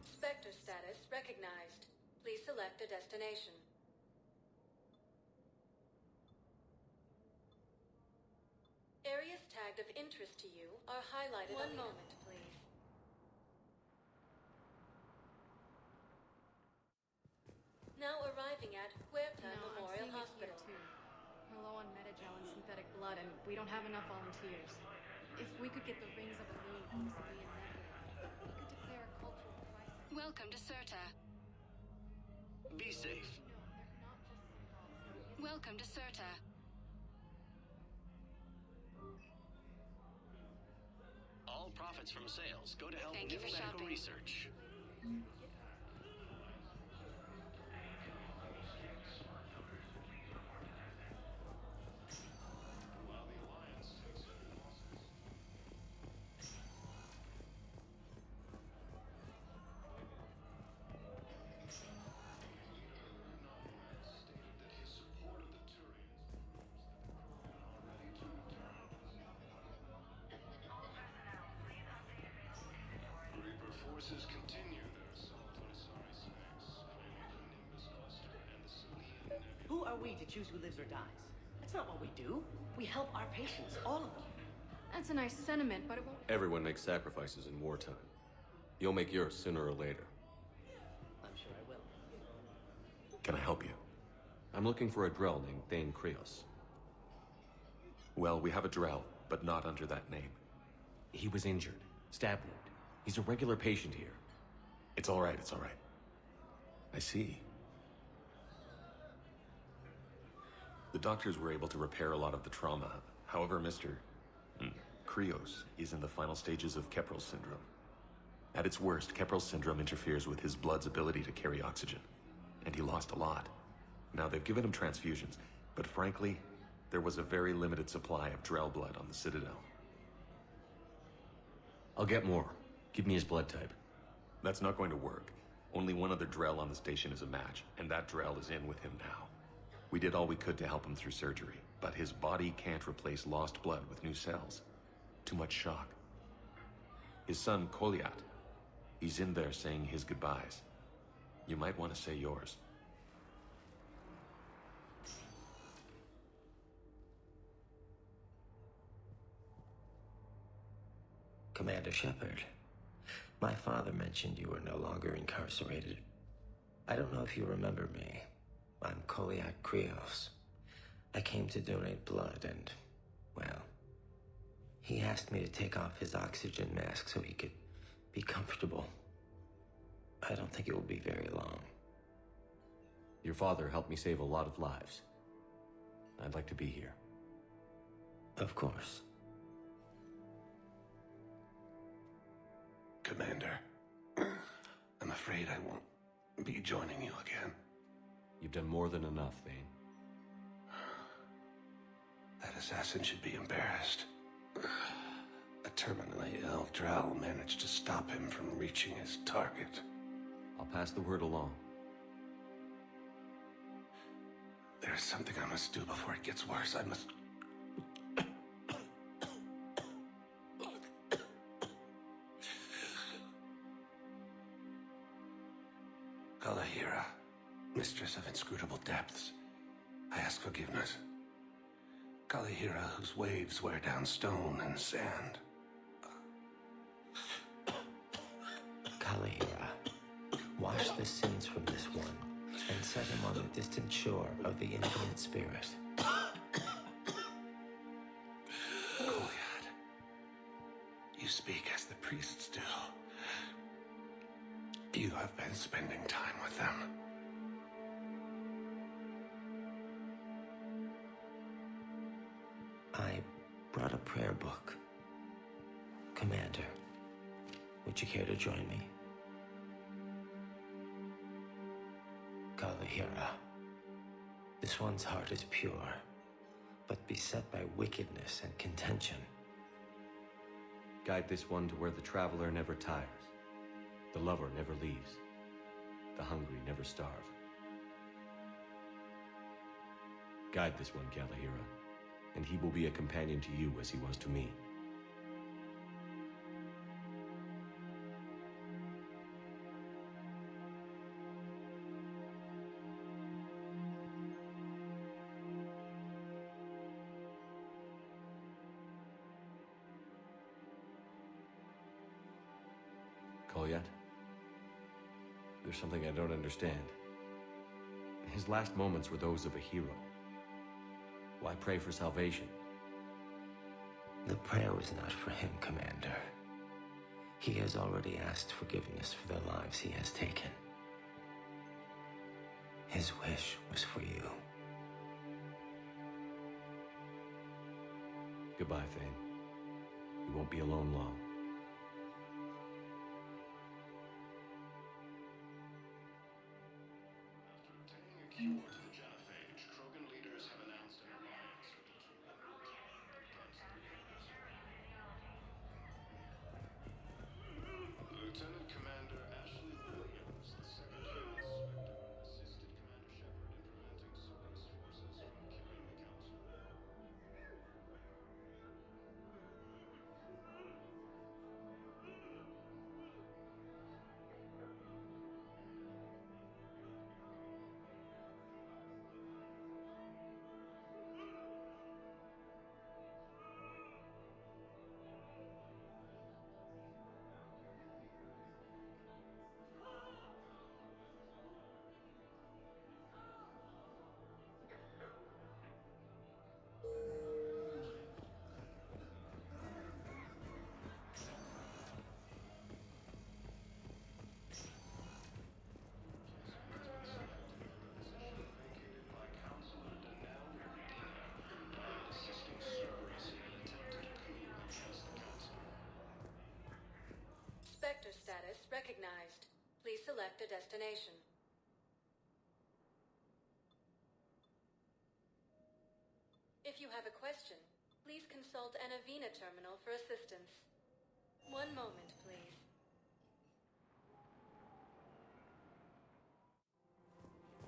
Spectre status recognized. Please select a destination. Areas tagged of interest to you are highlighted. One moment, please. Now arriving at Huerta Memorial Hospital. We're low on Metagel and synthetic blood, and we don't have enough volunteers. If we could get the rings of Elune possibly inevitable, we could declare a cultural crisis. Welcome to Cirta. Be safe. Welcome to Cirta. All profits from sales go to help Thank new you for medical shopping. research. While the Alliance takes heavy losses. Stated that his support of the Turians proves that the Krogan are ready to return. Reaper forces continue their assault on Asari-Senex, claiming the Nimbus cluster and the Salian Nebula. Who are we to choose who lives or dies? That's not what we do. We help our patients, all of them. That's a nice sentiment, but it won't. Everyone makes sacrifices in wartime. You'll make yours sooner or later. I'm sure I will. Can I help you? I'm looking for a Drell named Thane Krios. Well, we have a Drell, but not under that name. He was injured. Stab wound. He's a regular patient here. It's all right, it's all right. I see. The doctors were able to repair a lot of the trauma. However, Mr. Krios is in the final stages of Keprel syndrome. At its worst, Keprel syndrome interferes with his blood's ability to carry oxygen. And he lost a lot. Now, they've given him transfusions, but frankly, there was a very limited supply of Drell blood on the Citadel. I'll get more. Give me his blood type. That's not going to work. Only one other Drell on the station is a match, and that Drell is in with him now. We did all we could to help him through surgery, but his body can't replace lost blood with new cells. Too much shock. His son, Koliat, he's in there saying his goodbyes. You might want to say yours. Commander Shepard, my father mentioned you were no longer incarcerated. I don't know if you remember me. I'm Koliak Krios. I came to donate blood and, well, he asked me to take off his oxygen mask so he could be comfortable. I don't think it will be very long. Your father helped me save a lot of lives. I'd like to be here. Of course. Commander, I'm afraid I won't be joining you again. You've done more than enough, Thane. That assassin should be embarrassed. A terminally ill Drell managed to stop him from reaching his target. I'll pass the word along. There's something I must do before it gets worse. I must... Kalahira, mistress of inscrutable depths, I ask forgiveness. Kalahira, whose waves wear down stone and sand. Kalahira, wash the sins from this one, and set him on the distant shore of the infinite spirit. Goliath, you speak as the priests do. You have been spending time with them. I brought a prayer book. Commander, would you care to join me? Kalahira. This one's heart is pure, but beset by wickedness and contention. Guide this one to where the traveler never tires, the lover never leaves, the hungry never starve. Guide this one, Kalahira, and he will be a companion to you as he was to me. Kolyat, there's something I don't understand. His last moments were those of a hero. Why pray for salvation? The prayer was not for him, Commander. He has already asked forgiveness for the lives he has taken. His wish was for you. Goodbye, Thane. You won't be alone long. Lieutenant Commander Ashley Williams, the second human inspector, assisted Commander Shepard in preventing Cerberus forces from killing the Council. Spectre status recognized. Please select a destination. If you have a question, please consult an Avena terminal for assistance. One moment, please.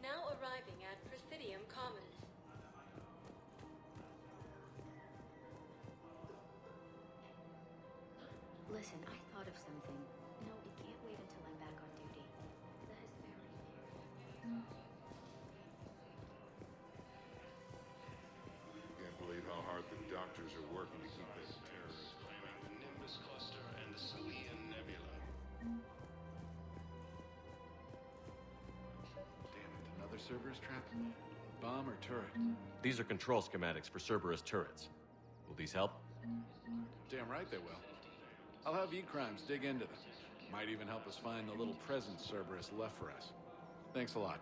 Now arriving at Presidium Commons. Listen, I thought of something. No, it can't wait until I'm back on duty. The Hesperian here. Can't believe how hard the doctors are working to keep this terrorist Claiming the Nimbus Cluster and the Salian Nebula. Damn it, another Cerberus trap? Bomb or turret? These are control schematics for Cerberus turrets. Will these help? Damn right they will. I'll have E-Crimes dig into them. Might even help us find the little present Cerberus left for us. Thanks a lot.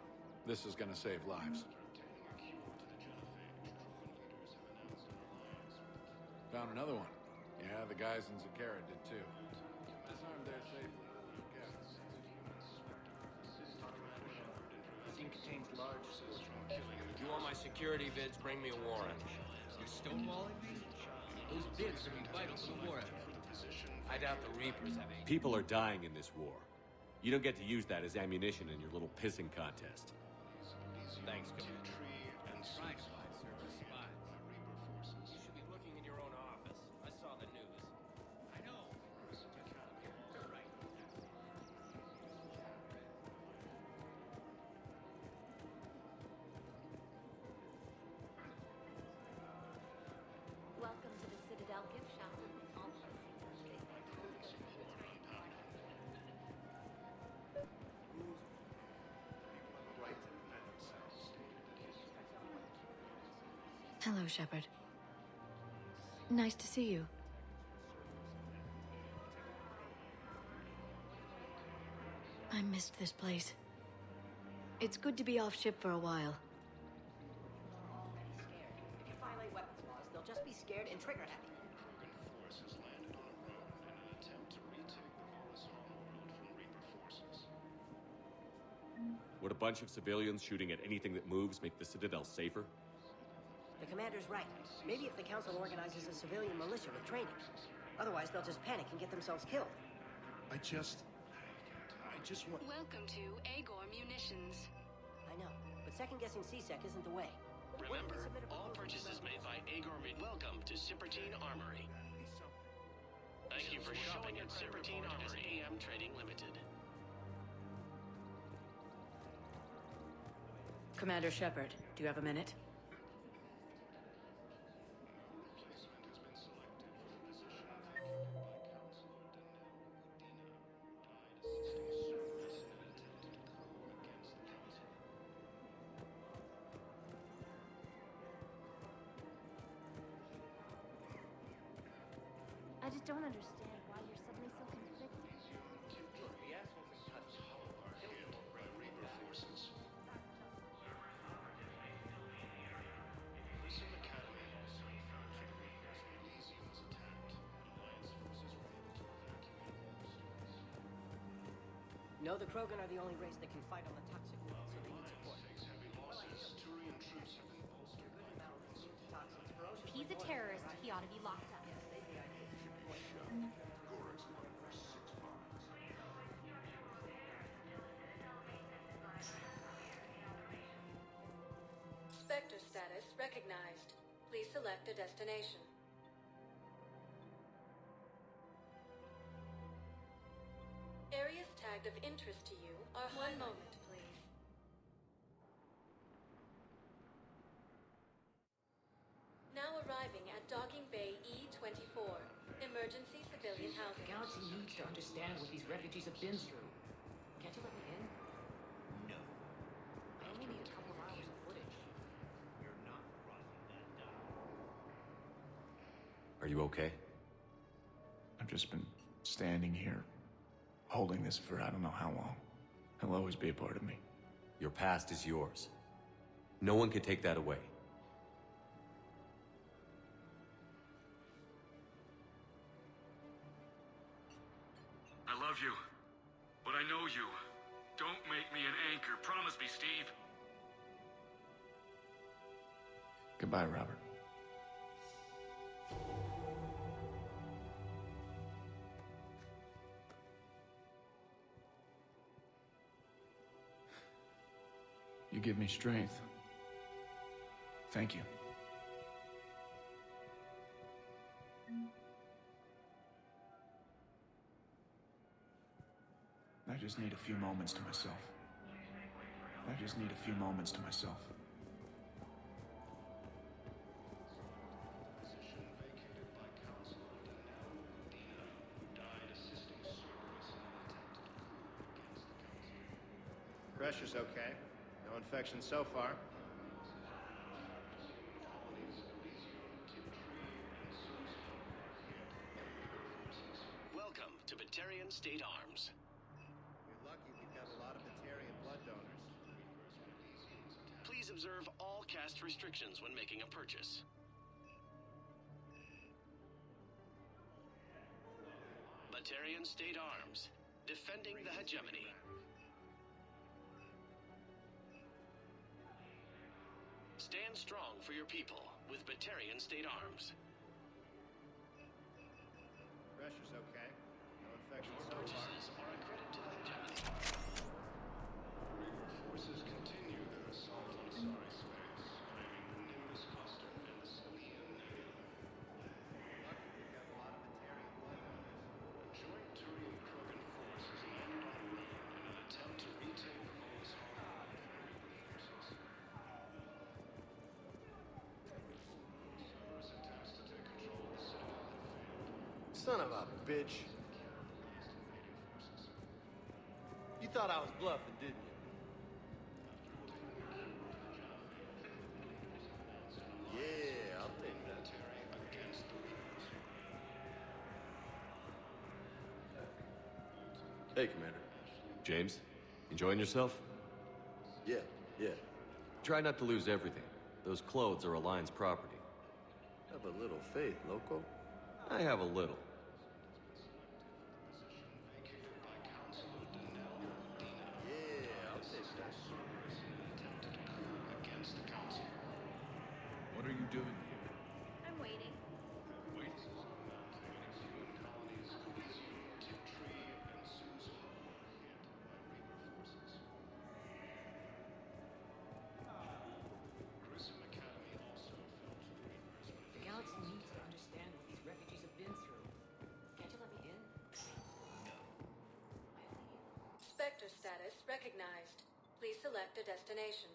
This is gonna save lives. Found another one. Yeah, the guys in Zakara did too. Disarmed there safely. The scene contains large source from killing. If you want my security vids, bring me a warrant. You're stonewalling me? Those vids are vital to the war effort. I doubt the Reapers have any. People are dying in this war. You don't get to use that as ammunition in your little pissing contest. Thanks, Commander. Right, Cerberus spies. You should be looking in your own office. I saw the news. I know. You're right. Welcome to the Citadel gift shop. All Right. Hello, Shepard. Nice to see you. I missed this place. It's good to be off ship for a while. If you violate weapons laws, they'll just be scared and trigger happy. Forces landed on a road in an attempt to retake the Volus homeworld from Reaper forces. Would a bunch of civilians shooting at anything that moves make the Citadel safer? The commander's right. Maybe if the council organizes a civilian militia with training. Otherwise, they'll just panic and get themselves killed. I just want... Welcome to Agor Munitions. I know, but second-guessing CSEC isn't the way. Remember, all purchases made by Agor Welcome to Sippertine Armory. Thank you for shopping at Sippertine Armory. AM Trading Limited. Commander Shepard, do you have a minute? I just don't understand why you're suddenly so conflicted. Look, the assholes in custody. By Reaper forces. Prison Academy also found to the Reapers when Elysium was attacked. Alliance forces were able to evacuate all students. No, the Krogan are the only race that can fight on the toxic world, so they need support. Takes heavy losses. Turian troops have been bolstered by If he's a terrorist, he ought to be locked up. Spectre status recognized. Please select a destination. Areas tagged of interest to you are one moment, please. Now arriving at Docking Bay E-24, emergency civilian housing. The galaxy needs to understand what these refugees have been through. Can't you let me in? No. I only need a couple of hours of footage. You're not crossing that dock. Are you okay? I've just been standing here, holding this for I don't know how long. It'll always be a part of me. Your past is yours. No one can take that away. I love you, but I know you. Don't make me an anchor. Promise me, Steve. Goodbye, Robert. You give me strength. Thank you. I just need a few moments to myself. I just need a few moments to myself. Position vacated by Counselor Dina, who died assisting Cerberus in an attempted coup against the Council. Pressure's okay. No infection so far. Welcome to Batarian State Arms. You're lucky we've got a lot of Batarian blood donors. Please observe all caste restrictions when making a purchase. Batarian State Arms, defending the hegemony. Stand strong for your people with Batarian State Arms. Pressure's okay. No infection Your so far. purchases are a credit to the hegemony. Reaper forces continue their assault on Asari space, claiming the Nimbus cluster and the Salian Nebula. Lucky we've got a lot of Batarian blood donors. A joint Turian Krogan force has landed on a road in an attempt to retake the Volus homeworld from Reaper forces. Cerberus attempts to take control of the Citadel have failed. Son of a bitch. You thought I was bluffing, didn't you? Yeah. Hey, Commander. James, enjoying yourself? Yeah. Try not to lose everything. Those clothes are Alliance property. Have a little faith, loco. I have a little. Yeah, I'll take that. What are you doing here? I'm waiting. The galaxy needs to understand what these refugees have been through. Can't you let me in? Spectre status recognized. Please select a destination.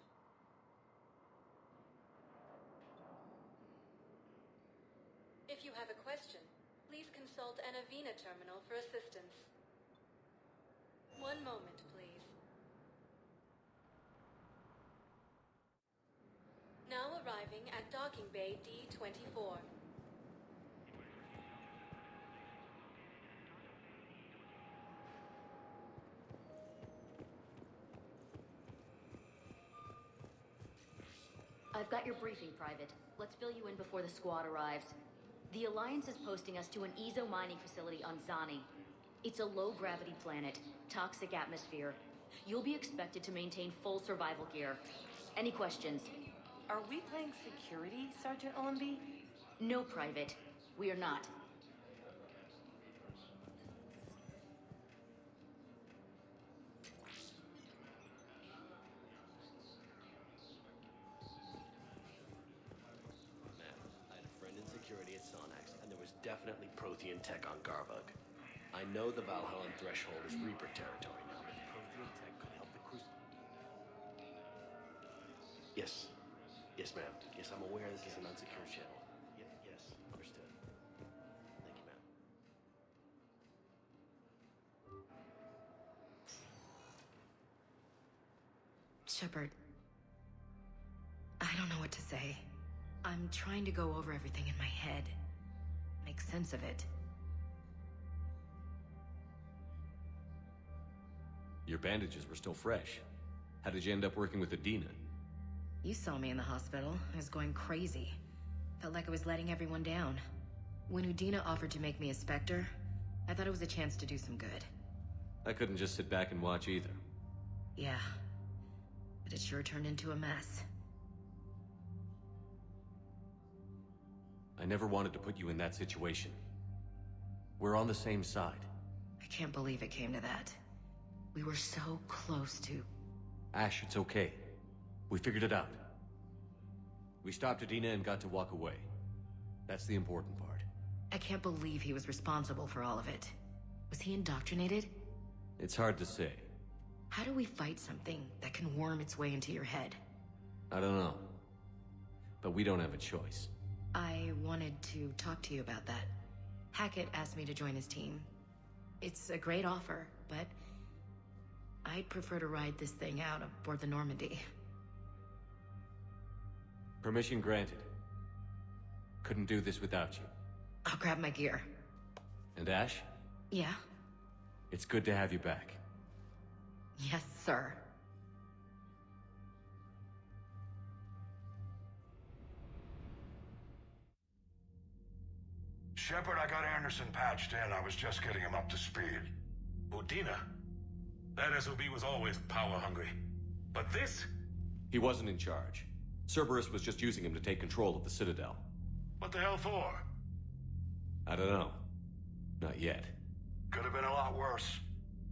If you have a question, please consult an Avena terminal for assistance. One moment, please. Now arriving at docking bay D-24. I've got your briefing, Private. Let's fill you in before the squad arrives. The Alliance is posting us to an Ezo mining facility on Zani. It's a low-gravity planet, toxic atmosphere. You'll be expected to maintain full survival gear. Any questions? Are we playing security, Sergeant Allenby? No, Private. We are not. Definitely Prothean tech on Garvug. I know the Valhallan threshold is Reaper territory now, but Prothean tech could help the Crucible. Yes, ma'am. Yes, I'm aware this is an unsecured channel. Yes, understood. Thank you, ma'am. Shepard, I don't know what to say. I'm trying to go over everything in my head. Make sense of it. Your bandages were still fresh. How did you end up working with Adina? You saw me in the hospital. I was going crazy. Felt like I was letting everyone down. When Udina offered to make me a Spectre, I thought it was a chance to do some good. I couldn't just sit back and watch either. Yeah. But it sure turned into a mess. I never wanted to put you in that situation. We're on the same side. I can't believe it came to that. We were so close to... Ash, it's okay. We figured it out. We stopped Adina and got to walk away. That's the important part. I can't believe he was responsible for all of it. Was he indoctrinated? It's hard to say. How do we fight something that can worm its way into your head? I don't know. But we don't have a choice. I wanted to talk to you about that. Hackett asked me to join his team. It's a great offer, but I'd prefer to ride this thing out aboard the Normandy. Permission granted. Couldn't do this without you. I'll grab my gear. And Ash? Yeah? It's good to have you back. Yes, sir. Shepard, I got Anderson patched in. I was just getting him up to speed. Udina? That SOB was always power-hungry. But this? He wasn't in charge. Cerberus was just using him to take control of the Citadel. What the hell for? I don't know. Not yet. Could have been a lot worse.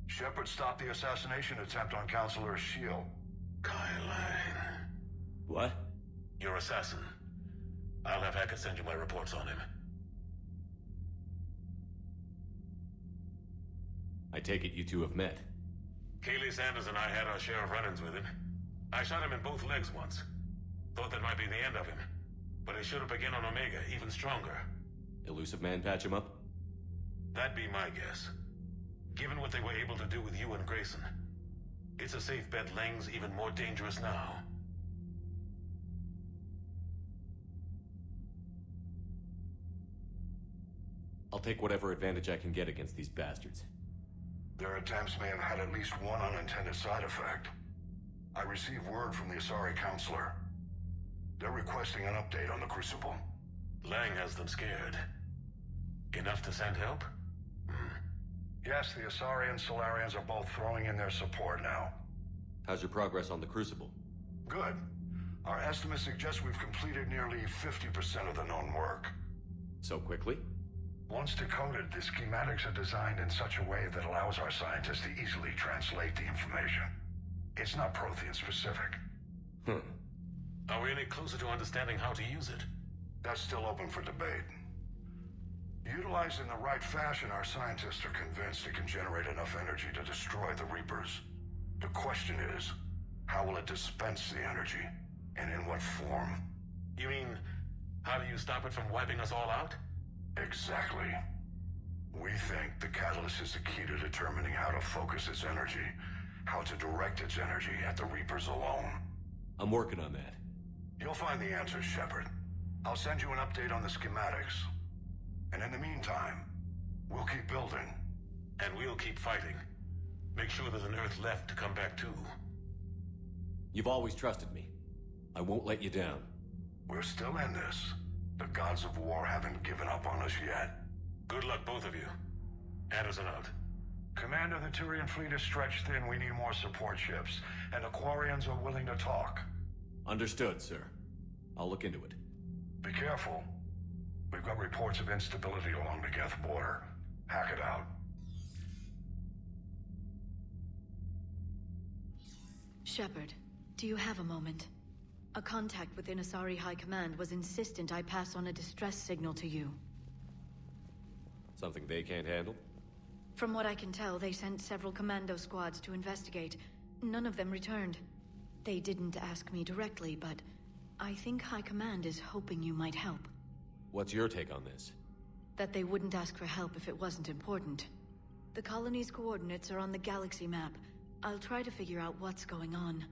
Shepard stopped the assassination attempt on Counselor Shield. Kylan. What? Your assassin. I'll have Hackett send you my reports on him. I take it you two have met. Kaylee Sanders and I had our share of run-ins with him. I shot him in both legs once. Thought that might be the end of him. But he showed up again on Omega, even stronger. Elusive Man patch him up? That'd be my guess. Given what they were able to do with you and Grayson, it's a safe bet Lang's even more dangerous now. I'll take whatever advantage I can get against these bastards. Their attempts may have had at least one unintended side effect. I received word from the Asari Counselor. They're requesting an update on the Crucible. Lang has them scared. Enough to send help? Yes, the Asari and Solarians are both throwing in their support now. How's your progress on the Crucible? Good. Our estimates suggest we've completed nearly 50% of the known work. So quickly? Once decoded, the schematics are designed in such a way that allows our scientists to easily translate the information. It's not Prothean specific. Are we any closer to understanding how to use it? That's still open for debate. Utilized in the right fashion, our scientists are convinced it can generate enough energy to destroy the Reapers. The question is, how will it dispense the energy? And in what form? You mean, how do you stop it from wiping us all out? Exactly. We think the catalyst is the key to determining how to focus its energy, how to direct its energy at the Reapers alone. I'm working on that. You'll find the answers, Shepard. I'll send you an update on the schematics. And in the meantime, we'll keep building. And we'll keep fighting. Make sure there's an Earth left to come back to. You've always trusted me. I won't let you down. We're still in this. The gods of war haven't given up on us yet. Good luck, both of you. Anderson out. Commander, the Turian fleet is stretched thin. We need more support ships. And the Quarians are willing to talk. Understood, sir. I'll look into it. Be careful. We've got reports of instability along the Geth border. Hack it out. Shepard, do you have a moment? A contact within Asari High Command was insistent I pass on a distress signal to you. Something they can't handle? From what I can tell, they sent several commando squads to investigate. None of them returned. They didn't ask me directly, but I think High Command is hoping you might help. What's your take on this? That they wouldn't ask for help if it wasn't important. The colony's coordinates are on the galaxy map. I'll try to figure out what's going on.